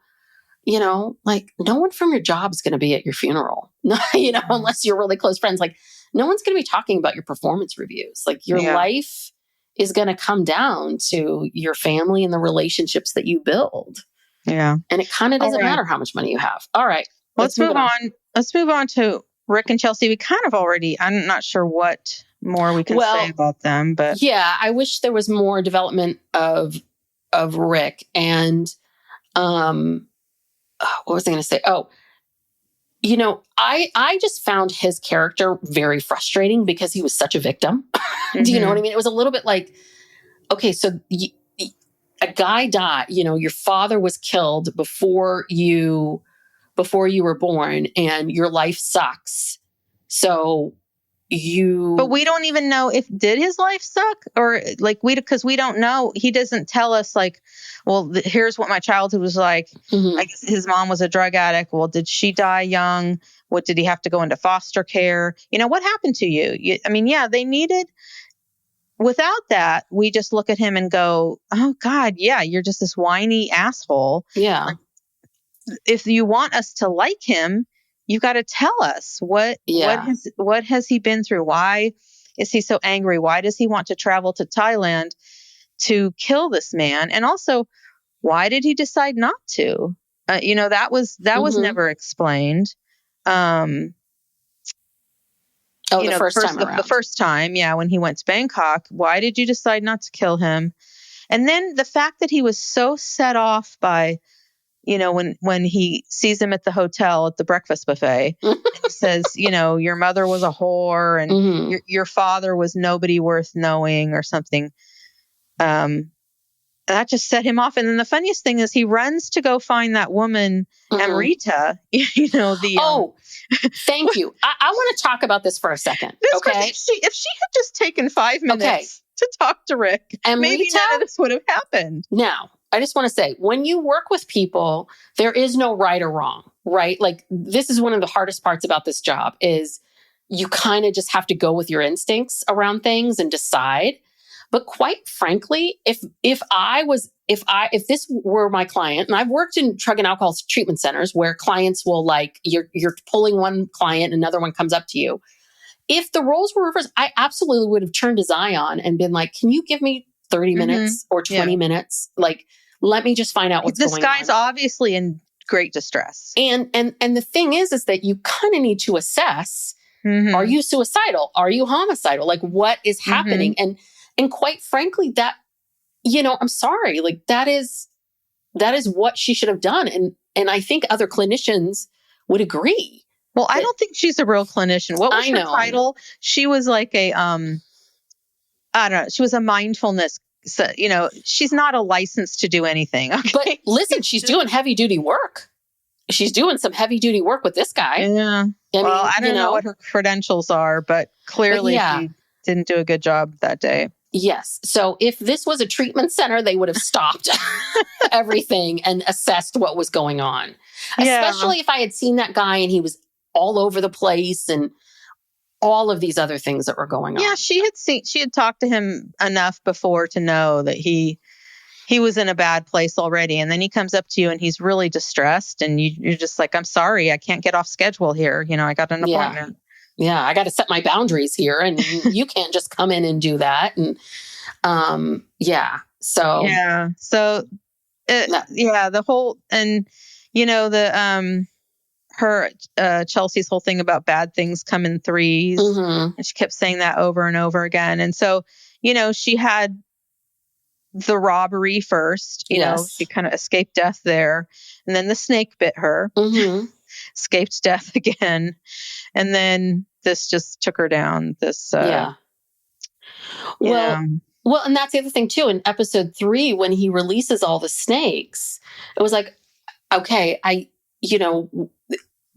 Like no one from your job is going to be at your funeral, unless you're really close friends. Like no one's going to be talking about your performance reviews. Like your life is going to come down to your family and the relationships that you build. Yeah. And it kind of doesn't matter how much money you have. All right. Let's move on. Let's move on to Rick and Chelsea. We kind of I'm not sure what more we can say about them, but yeah, I wish there was more development of Rick. And, what was I going to say? Oh, I just found his character very frustrating because he was such a victim. Do you know what I mean? It was a little bit like, okay, so a guy died, your father was killed before you were born and your life sucks. So but we don't even know did his life suck or like because we don't know. He doesn't tell us like, well, here's what my childhood was like. I guess his mom was a drug addict. Well, did she die young? What did he have to go into foster care? What happened to you? I mean, they needed. Without that, we just look at him and go, oh God, you're just this whiny asshole. Yeah. Like, if you want us to like him, you got to tell us what has he been through? Why is he so angry? Why does he want to travel to Thailand to kill this man? And also, why did he decide not to? That was never explained. The first time, when he went to Bangkok, why did you decide not to kill him? And then the fact that he was so set off by, when he sees him at the hotel at the breakfast buffet, and he says, your mother was a whore and your father was nobody worth knowing or something. That just set him off. And then the funniest thing is he runs to go find that woman, Amrita, Thank you. I want to talk about this for a second. Okay. If she had just taken 5 minutes to talk to Rick, maybe none of this would have happened. Now, I just want to say, when you work with people, there is no right or wrong, right? Like this is one of the hardest parts about this job is you kind of just have to go with your instincts around things and decide. But quite frankly, if this were my client, and I've worked in drug and alcohol treatment centers where clients will you're pulling one client, another one comes up to you. If the roles were reversed, I absolutely would have turned to Zion and been like, can you give me 30 minutes or 20 minutes? Like, let me just find out what's going on. This guy's obviously in great distress. And the thing is that you kind of need to assess, are you suicidal? Are you homicidal? Like what is happening? And And quite frankly, that, I'm sorry, like that is what she should have done. And I think other clinicians would agree. Well, I don't think she's a real clinician. What was her title? She was like a, I don't know. She was a mindfulness. So, she's not a license to do anything. Okay? But listen, she's doing heavy duty work. She's doing some heavy duty work with this guy. Yeah. I don't know what her credentials are, but clearly she didn't do a good job that day. Yes. So if this was a treatment center, they would have stopped everything and assessed what was going on. Yeah. Especially if I had seen that guy and he was all over the place and all of these other things that were going on. Yeah, she had talked to him enough before to know that he was in a bad place already. And then he comes up to you and he's really distressed. And you're just like, I'm sorry, I can't get off schedule here. I got an appointment. Yeah, I got to set my boundaries here. And you can't just come in and do that. And So. Yeah. So, the whole, and, her, Chelsea's whole thing about bad things come in threes. Mm-hmm. And she kept saying that over and over again. And so, she had the robbery first, she kind of escaped death there. And then the snake bit her, escaped death again. And then this just took her down. Well, and that's the other thing too. In episode 3, when he releases all the snakes, it was like, okay,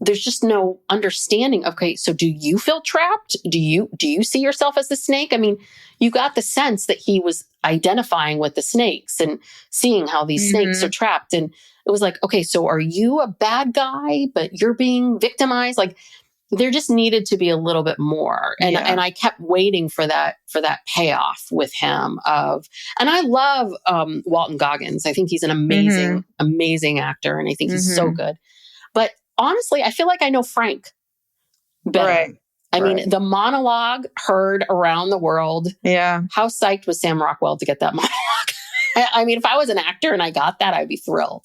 there's just no understanding. Okay, so do you feel trapped? Do you see yourself as the snake? I mean, you got the sense that he was identifying with the snakes and seeing how these snakes are trapped. And it was like, okay, so are you a bad guy, but you're being victimized? Like, there just needed to be a little bit more. And I kept waiting for that payoff with him and I love Walton Goggins. I think he's an amazing actor. And I think he's so good. But honestly, I feel like I know Frank better. Right. I mean, the monologue heard around the world. Yeah. How psyched was Sam Rockwell to get that monologue? I mean, if I was an actor and I got that, I'd be thrilled.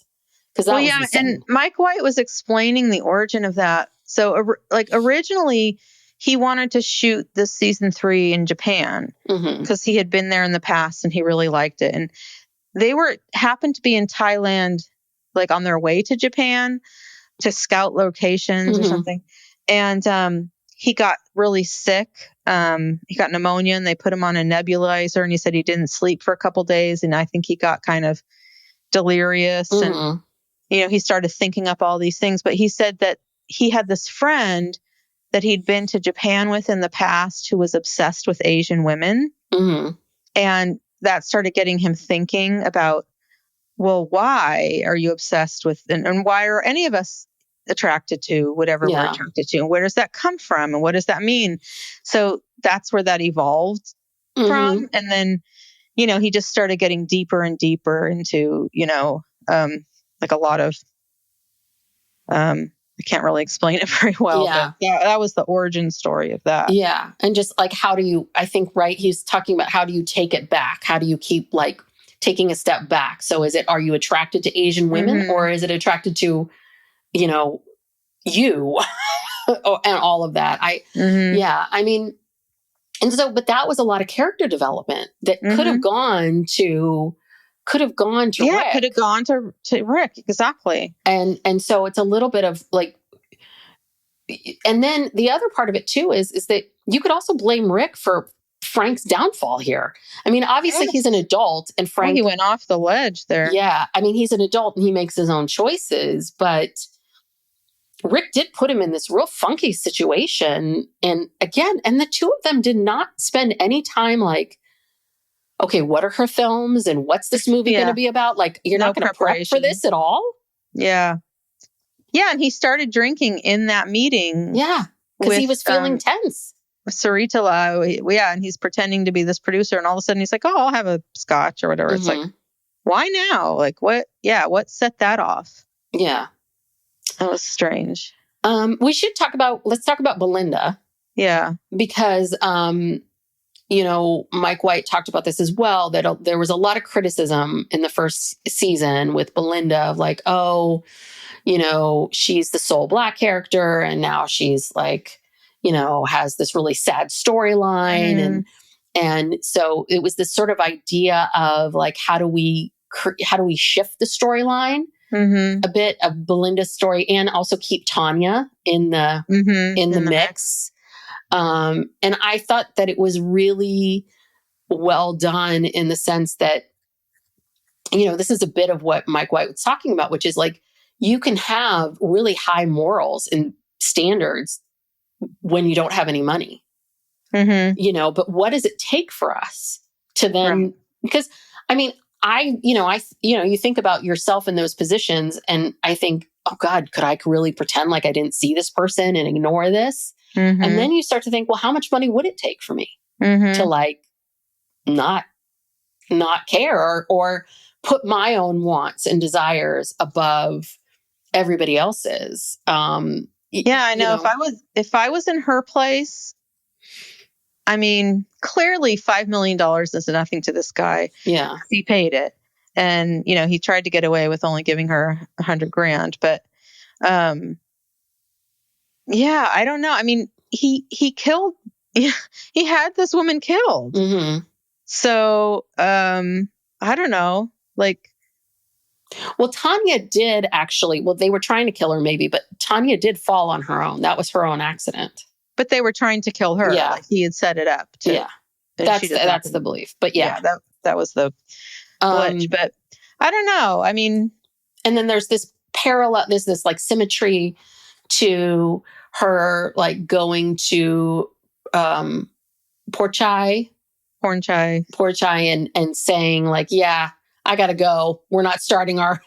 And Mike White was explaining the origin of that. So, originally, he wanted to shoot this season 3 in Japan because he had been there in the past and he really liked it. And they happened to be in Thailand, like on their way to Japan to scout locations or something. And he got really sick. He got pneumonia and they put him on a nebulizer and he said he didn't sleep for a couple days. And I think he got kind of delirious and, he started thinking up all these things. But he said that he had this friend that he'd been to Japan with in the past who was obsessed with Asian women. And that started getting him thinking about, well, why are you obsessed with, and why are any of us attracted to whatever we're attracted to? And where does that come from? And what does that mean? So that's where that evolved from. And then, he just started getting deeper and deeper into, like a lot of, I can't really explain it very well. Yeah. But that was the origin story of that. Yeah. And just like, he's talking about how do you take it back? How do you keep like taking a step back? So are you attracted to Asian women or is it attracted to, you and all of that? I mean, and so, but that was a lot of character development that could have gone to Rick. Could have gone to Rick. Exactly. And so it's a little bit of like, and then the other part of it too is that you could also blame Rick for Frank's downfall here. I mean, obviously he's an adult and Frank, he went off the ledge there. Yeah. I mean, he's an adult and he makes his own choices, but Rick did put him in this real funky situation. And again, and the two of them did not spend any time like, okay, what are her films and what's this movie going to be about? Like, you're not going to prep for this at all? Yeah. Yeah. And he started drinking in that meeting. Yeah. Because he was feeling tense. Sarita, and he's pretending to be this producer. And all of a sudden he's like, oh, I'll have a scotch or whatever. It's like, why now? Like, what? Yeah. What set that off? Yeah. That was strange. Let's talk about Belinda. Yeah. Because, Mike White talked about this as well, that there was a lot of criticism in the first season with Belinda of like, oh, she's the sole Black character. And now she's like, has this really sad storyline And so it was this sort of idea of like, how do we shift the storyline a bit of Belinda's story and also keep Tanya in the mix. And I thought that it was really well done in the sense that, this is a bit of what Mike White was talking about, which is like, you can have really high morals and standards when you don't have any money, but what does it take for us to then, because I mean, you think about yourself in those positions and I think, oh God, could I really pretend like I didn't see this person and ignore this? And then you start to think, well, how much money would it take for me to like not care or put my own wants and desires above everybody else's? Yeah, I know. If I was in her place, I mean, clearly $5 million is nothing to this guy. Yeah. He paid it. And, he tried to get away with only giving her $100,000. But, yeah, I don't know. I mean, he killed, he had this woman killed. So, I don't know. Like, well, Tanya did actually, they were trying to kill her maybe, but Tanya did fall on her own. That was her own accident. But they were trying to kill her. Yeah. Like he had set it up. That's the belief. But yeah. That was the glitch. But I don't know. I mean. And then there's this parallel, there's this like symmetry to her like going to Porchai and saying like, yeah, I gotta go. We're not starting our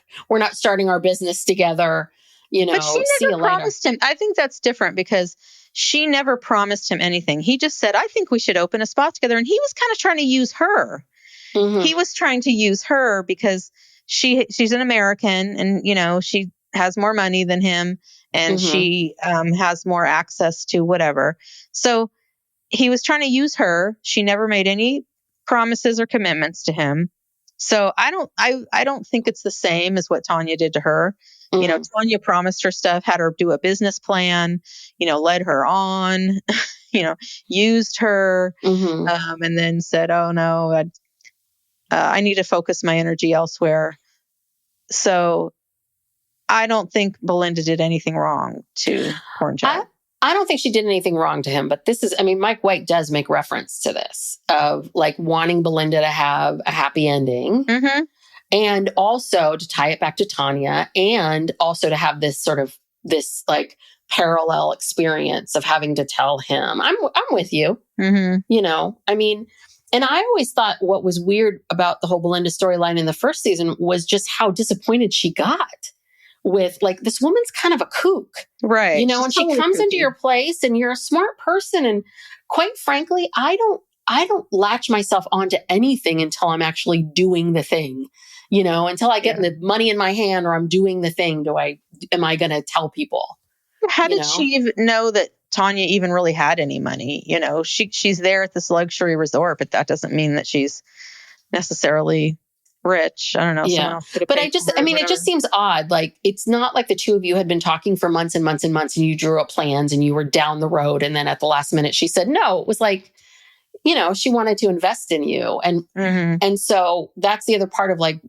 business together. But she never promised him. I think that's different because she never promised him anything. He just said, I think we should open a spot together. And he was kind of trying to use her. He was trying to use her because she's an American and, she has more money than him and she has more access to whatever. So he was trying to use her. She never made any promises or commitments to him. So I don't think it's the same as what Tanya did to her. Tanya promised her stuff, had her do a business plan, led her on, used her, and then said, oh no, I need to focus my energy elsewhere. So I don't think Belinda did anything wrong to Pornchild. I don't think she did anything wrong to him, but Mike White does make reference to this of like wanting Belinda to have a happy ending. And also to tie it back to Tanya and also to have this like parallel experience of having to tell him, I'm with you, I mean, and I always thought what was weird about the whole Belinda storyline in the first season was just how disappointed she got with like, this woman's kind of a kook, right? And she totally comes kooky into your place and you're a smart person. And quite frankly, I don't latch myself onto anything until I'm actually doing the thing. Until I get the money in my hand or I'm doing the thing, am I going to tell people? How did she even know that Tanya even really had any money? She's there at this luxury resort, but that doesn't mean that she's necessarily rich. I don't know. Yeah. But it just seems odd. Like, it's not like the two of you had been talking for months and months and months and you drew up plans and you were down the road. And then at the last minute, she said, no, it was like, she wanted to invest in you. And so that's the other part of like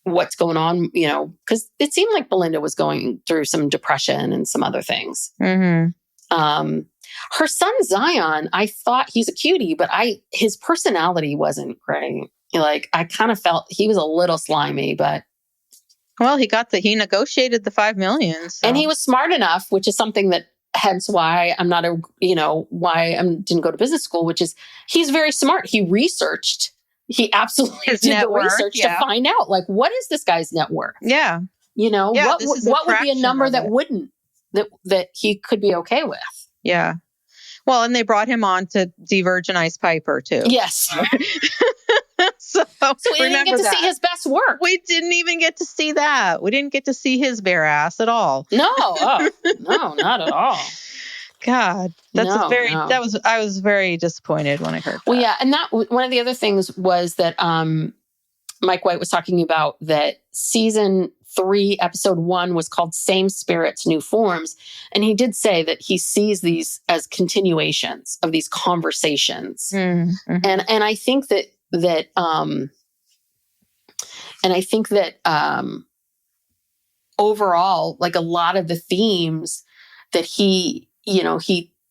what's going on, because it seemed like Belinda was going through some depression and some other things. Her son, Zion, I thought he's a cutie, but his personality wasn't great. Like, I kind of felt he was a little slimy, but. Well, he negotiated the $5 million. So. And he was smart enough, which is something that, hence why I'm not why I didn't go to business school, which is he's very smart. He absolutely did the research to find out, like, what is this guy's net worth? Yeah. What would be a number that he could be okay with? Yeah. Well, and they brought him on to de-virginize Piper too. Yes. So we didn't get to see his best work. We didn't even get to see that. We didn't get to see his bare ass at all. No, no, not at all. God, I was very disappointed when I heard that. Well, yeah. And that one of the other things was that Mike White was talking about that season 3, episode 1 was called Same Spirits, New Forms. And he did say that he sees these as continuations of these conversations. Mm-hmm. And I think that overall, like a lot of the themes that he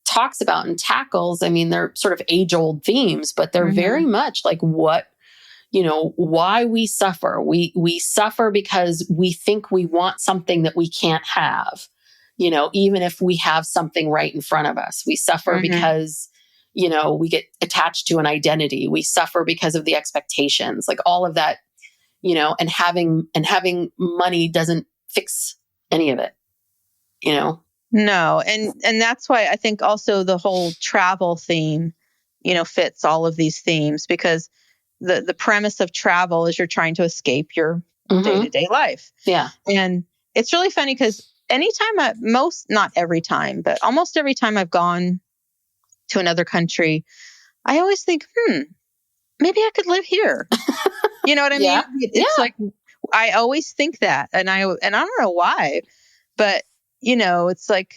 talks about and tackles, I mean, they're sort of age-old themes, but they're very much like why we suffer. We suffer because we think we want something that we can't have, even if we have something right in front of us. We suffer because, we get attached to an identity. We suffer because of the expectations, like all of that, and having money doesn't fix any of it, No. And that's why I think also the whole travel theme, fits all of these themes, because the premise of travel is you're trying to escape your day-to-day life. Yeah. And it's really funny because not every time, but almost every time I've gone to another country, I always think, maybe I could live here. You know what I mean? It's like, I always think that. And I don't know why, but it's like,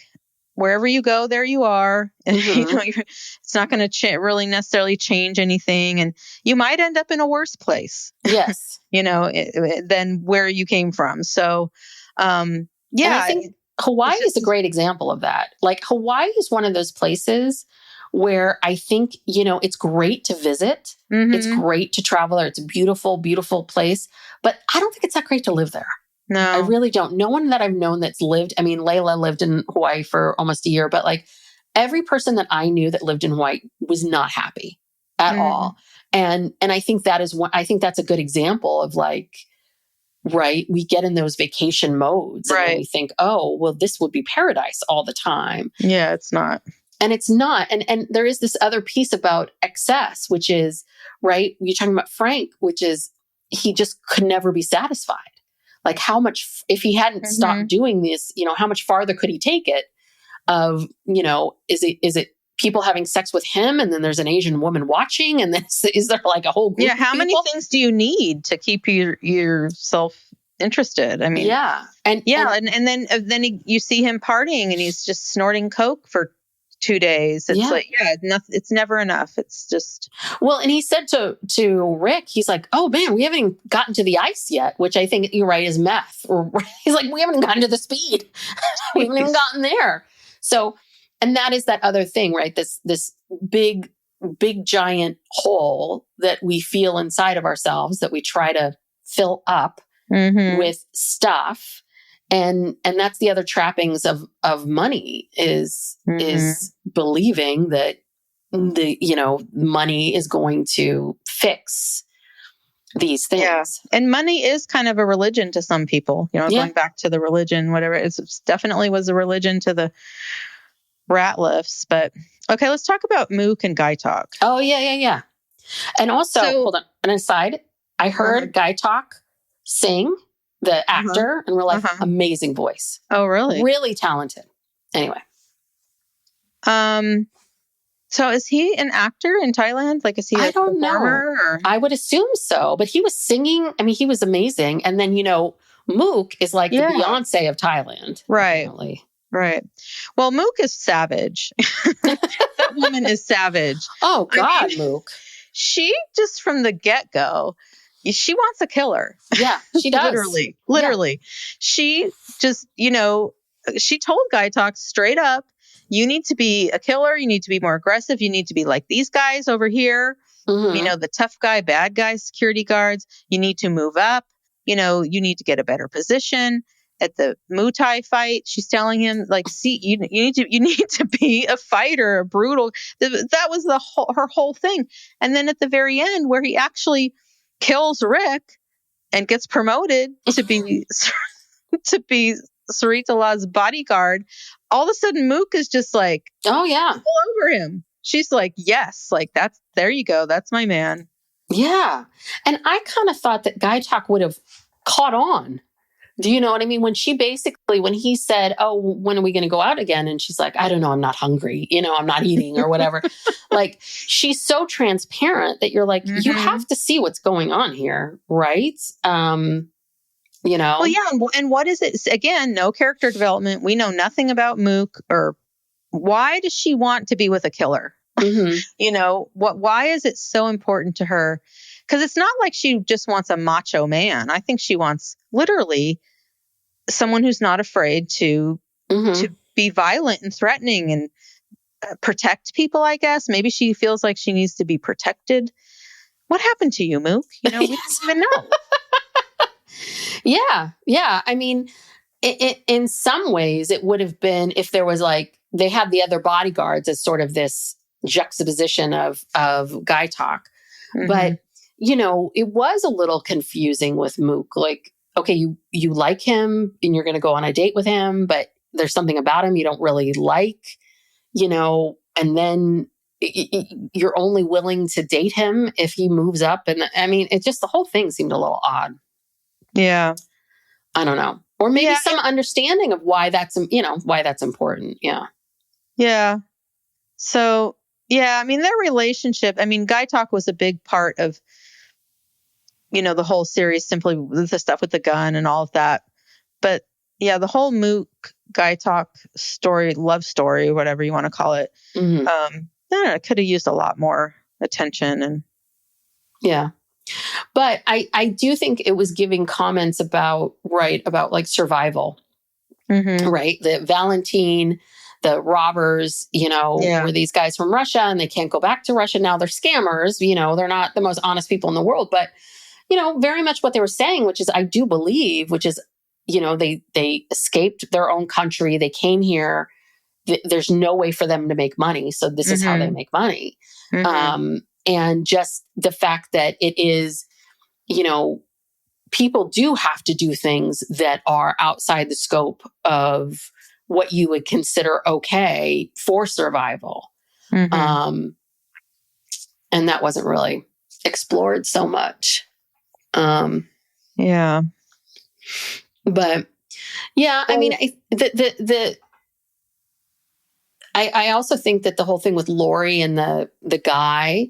wherever you go, there you are. And, it's not going to really necessarily change anything. And you might end up in a worse place. Yes. Than where you came from. So, And I think Hawaii is a great example of that. Like, Hawaii is one of those places where I think, it's great to visit. It's great to travel there. It's a beautiful, beautiful place. But I don't think it's that great to live there. No, I really don't. No one that I've known that's lived, Layla lived in Hawaii for almost a year, but like every person that I knew that lived in Hawaii was not happy at all. And I think I think that's a good example of like, right, we get in those vacation modes and then we think, oh, well, this would be paradise all the time. Yeah, it's not. And it's not. And there is this other piece about excess, which is, right, you're talking about Frank, which is he just could never be satisfied. Like how much, if he hadn't stopped doing this, how much farther could he take it of, is it people having sex with him and then there's an Asian woman watching and then is there like a whole group of how many people? things do you need to keep yourself interested? I mean, and then you see him partying and he's just snorting coke for 2 days. It's like, it's never enough. It's just. Well, and he said to Rick, he's like, oh man, we haven't even gotten to the ice yet, which I think you're right is meth. Or he's like, we haven't gotten to the speed. We haven't even gotten there. So, and that is that other thing, right? This big giant hole that we feel inside of ourselves that we try to fill up with stuff. And that's the other trappings of money is believing that money is going to fix these things. Yeah. And money is kind of a religion to some people, going back to the religion, whatever it is. It definitely was a religion to the Ratliffs. But okay, let's talk about Mook and Guy Talk. Oh, yeah. And also, hold on, an aside, I heard Guy Talk sing, the actor, and we're like, amazing voice. Oh, really? Really talented. Anyway. So is he an actor in Thailand? Like, is he a performer? Or? I would assume so, but he was singing. I mean, he was amazing. And then, Mook is like the Beyonce of Thailand. Right. Apparently. Right. Well, Mook is savage. That woman is savage. Oh, God, Mook. She just from the get-go, she wants a killer. Yeah, she does. Literally. Yeah. She just, she told Guy Talk straight up, you need to be a killer. You need to be more aggressive. You need to be like these guys over here. The tough guy, bad guy, security guards. You need to move up. You need to get a better position. At the Muay Thai fight, she's telling him, like, see, you need to be a fighter, a brutal. That was her whole thing. And then at the very end, where he actually kills Rick and gets promoted to be Saritala's bodyguard, all of a sudden Mook is just like, oh yeah, all over him. She's like, yes, like there you go, that's my man. Yeah, and I kind of thought that Guy Talk would have caught on. Do you know what I mean? When he said, oh, when are we going to go out again? And she's like, I don't know, I'm not hungry. I'm not eating or whatever. Like, she's so transparent that you're like, you have to see what's going on here. Right. And you know? Well, yeah. And what is it? Again, no character development. We know nothing about Mook, or why does she want to be with a killer? Mm-hmm. You know, why is it so important to her? Because it's not like she just wants a macho man. I think she wants literally someone who's not afraid to be violent and threatening and protect people, I guess. Maybe she feels like she needs to be protected. What happened to you, Mook? You know, we don't even know. Yeah. I mean, in some ways, it would have been if there was like, they had the other bodyguards as sort of this juxtaposition of guy talk. Mm-hmm. But, you know, it was a little confusing with Mook. Like, okay, you like him and you're going to go on a date with him, but there's something about him you don't really like, you know, and then you're only willing to date him if he moves up. And I mean, it just, the whole thing seemed a little odd. Yeah. I don't know. Or maybe some understanding of why that's, you know, why that's important. Yeah. Yeah. So, yeah, I mean, their relationship, I mean, guy talk was a big part of, you know, the whole series, simply with the stuff with the gun and all of that. But yeah, the whole Mook guy talk story, love story, whatever you want to call it, Mm-hmm. I don't know, it could have used a lot more attention. And yeah. But I do think it was giving comments about like survival, right? The Valentine, the robbers, you know, were these guys from Russia and they can't go back to Russia. Now they're scammers, you know, they're not the most honest people in the world, but, you know, very much what they were saying, which is, I do believe, which is, you know, they escaped their own country. They came here. There's no way for them to make money. So this is how they make money. And just the fact that it is, you know, people do have to do things that are outside the scope of what you would consider okay for survival. And that wasn't really explored so much. yeah. But yeah, I mean, I also think that the whole thing with Lori and the guy,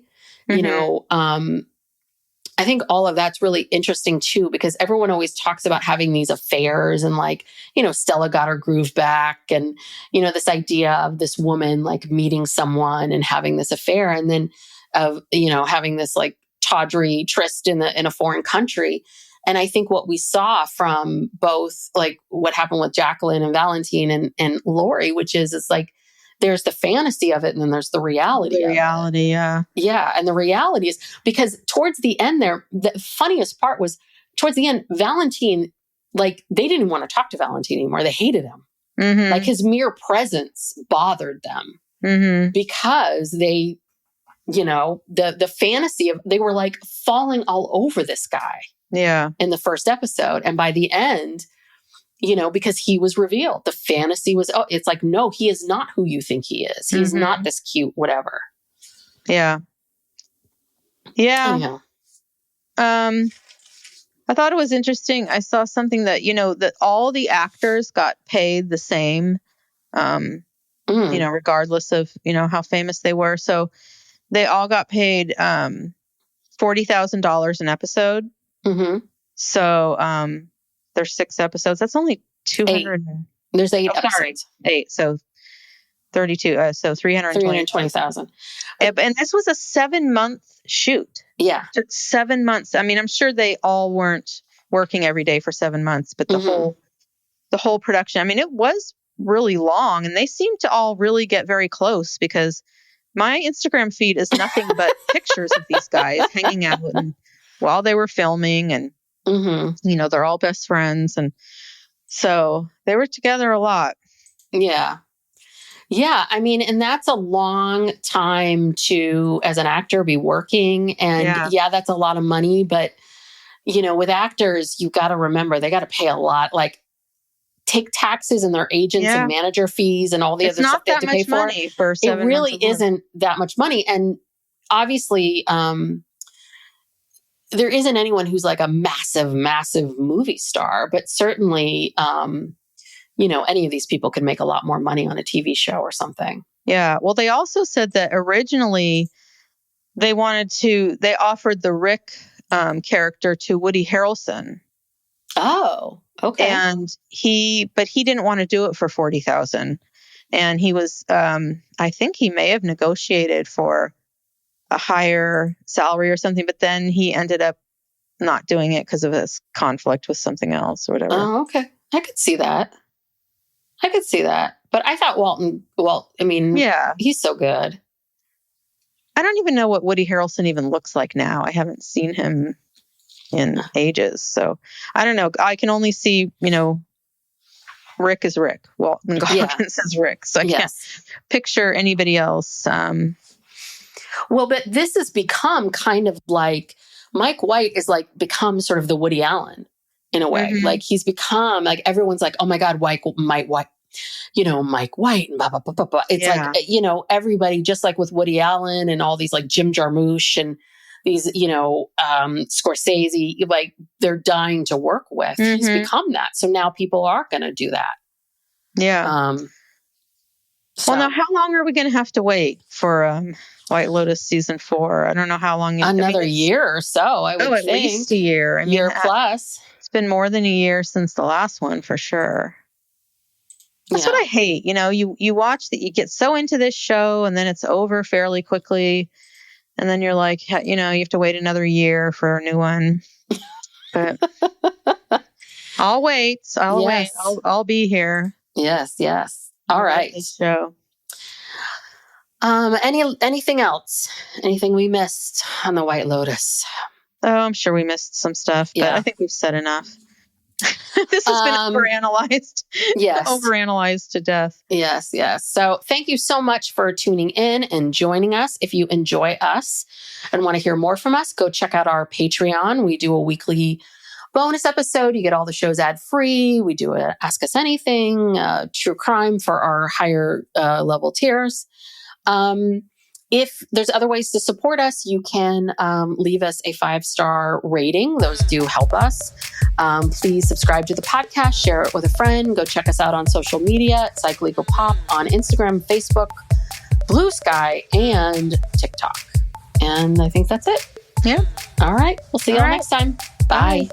you know, I think all of that's really interesting too, because everyone always talks about having these affairs and like, you know, Stella got her groove back and, you know, this idea of this woman like meeting someone and having this affair and then of, you know, having this like tawdry tryst in a foreign country. And I think what we saw from both like what happened with Jacqueline and Valentine and Lori, which is it's like, there's the fantasy of it and then there's the reality. Yeah. Yeah. And the reality is because towards the end there, the funniest part was towards the end, Valentine, like they didn't want to talk to Valentine anymore. They hated him. Like his mere presence bothered them because they, you know, the fantasy of, they were like falling all over this guy. Yeah. In the first episode. And by the end, you know, because he was revealed, the fantasy was, oh, it's like, no, he is not who you think he is. He's not this cute, whatever. Yeah. Yeah. I thought it was interesting. I saw something that, you know, that all the actors got paid the same, you know, regardless of, you know, how famous they were. So they all got paid $40,000 an episode. So there's 6 episodes. That's only 200. There's 8 episodes. Sorry, 8. So 32. So 320,000. And this was a 7-month shoot. Yeah. It took 7 months. I mean, I'm sure they all weren't working every day for 7 months, but the whole production, I mean, it was really long and they seemed to all really get very close because my Instagram feed is nothing but pictures of these guys hanging out and while they were filming and, you know, they're all best friends. And so they were together a lot. Yeah. Yeah. I mean, and that's a long time to, as an actor, be working. And yeah, that's a lot of money. But, you know, with actors, you got to remember, they got to pay a lot. Like, take taxes and their agents and manager fees and all the other stuff they have to pay for. It really isn't that much money. And obviously, there isn't anyone who's like a massive movie star, but certainly, you know, any of these people could make a lot more money on a TV show or something. Yeah. Well, they also said that originally they offered the Rick character to Woody Harrelson. Oh, okay. And he didn't want to do it for $40,000. And he was, I think he may have negotiated for a higher salary or something, but then he ended up not doing it because of his conflict with something else or whatever. Oh, okay. I could see that. But I thought I mean, yeah, he's so good. I don't even know what Woody Harrelson even looks like now. I haven't seen him in ages. So I don't know. I can only see, Rick is Rick. Walton Goggins is Rick. So I can't picture anybody else. Well, but this has become kind of like Mike White is like become sort of the Woody Allen in a way. Mm-hmm. Like he's become like everyone's like, oh my God, Mike White, Mike White and blah, blah, blah, blah, blah. It's like, everybody just like with Woody Allen and all these like Jim Jarmusch and these, Scorsese, like they're dying to work with. Mm-hmm. He's become that. So now people are going to do that. Yeah. Well, now how long are we going to have to wait for White Lotus season 4? I don't know how long. Another year or so, I would think. At least a year. I mean, year plus. It's been more than a year since the last one for sure. That's what I hate. You watch that, you get so into this show and then it's over fairly quickly. And then you're like, you have to wait another year for a new one. But I'll wait. Wait. I'll be here. Yes. All right. Show. Anything else? Anything we missed on the White Lotus? Oh, I'm sure we missed some stuff, but I think we've said enough. This has been overanalyzed. Yes. Overanalyzed to death. Yes. So thank you so much for tuning in and joining us. If you enjoy us and want to hear more from us, go check out our Patreon. We do a weekly bonus episode. You get all the shows ad-free. We do a Ask Us Anything, true crime for our higher level tiers. If there's other ways to support us, you can leave us a 5-star rating. Those do help us. Please subscribe to the podcast, share it with a friend. Go check us out on social media at Psych Legal Pop on Instagram, Facebook, Blue Sky, and TikTok. And I think that's it. Yeah. All right. We'll see you all next time. Bye.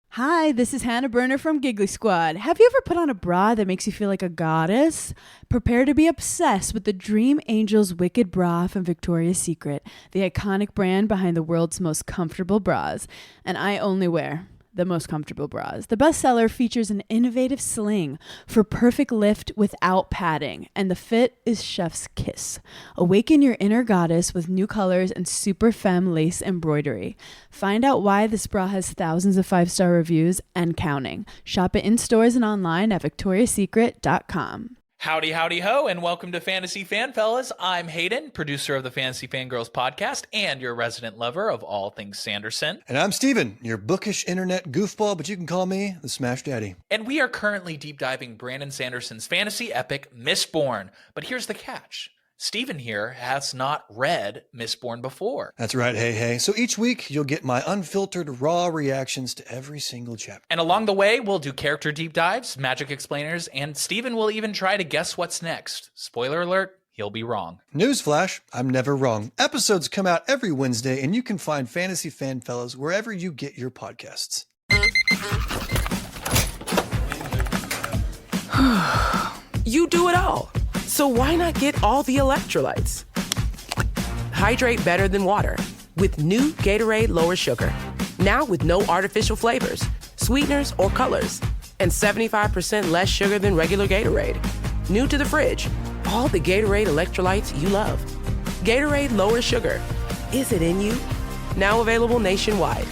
Hi, this is Hannah Berner from Giggly Squad. Have you ever put on a bra that makes you feel like a goddess? Prepare to be obsessed with the Dream Angels Wicked Bra from Victoria's Secret, the iconic brand behind the world's most comfortable bras. And I only wear the most comfortable bras. The bestseller features an innovative sling for perfect lift without padding, and the fit is chef's kiss. Awaken your inner goddess with new colors and super femme lace embroidery. Find out why this bra has thousands of 5-star reviews and counting. Shop it in stores and online at victoriasecret.com. Howdy, howdy, ho, and welcome to Fantasy Fan Fellas. I'm Hayden, producer of the Fantasy Fangirls podcast and your resident lover of all things Sanderson. And I'm Steven, your bookish internet goofball, but you can call me the Smash Daddy. And we are currently deep diving Brandon Sanderson's fantasy epic, Mistborn. But here's the catch. Steven here has not read Mistborn before. That's right, hey. So each week, you'll get my unfiltered, raw reactions to every single chapter. And along the way, we'll do character deep dives, magic explainers, and Steven will even try to guess what's next. Spoiler alert, he'll be wrong. Newsflash, I'm never wrong. Episodes come out every Wednesday, and you can find Fantasy Fan Fellows wherever you get your podcasts. You do it all. So why not get all the electrolytes? Hydrate better than water with new Gatorade Lower Sugar. Now with no artificial flavors, sweeteners, or colors. And 75% less sugar than regular Gatorade. New to the fridge. All the Gatorade electrolytes you love. Gatorade Lower Sugar. Is it in you? Now available nationwide.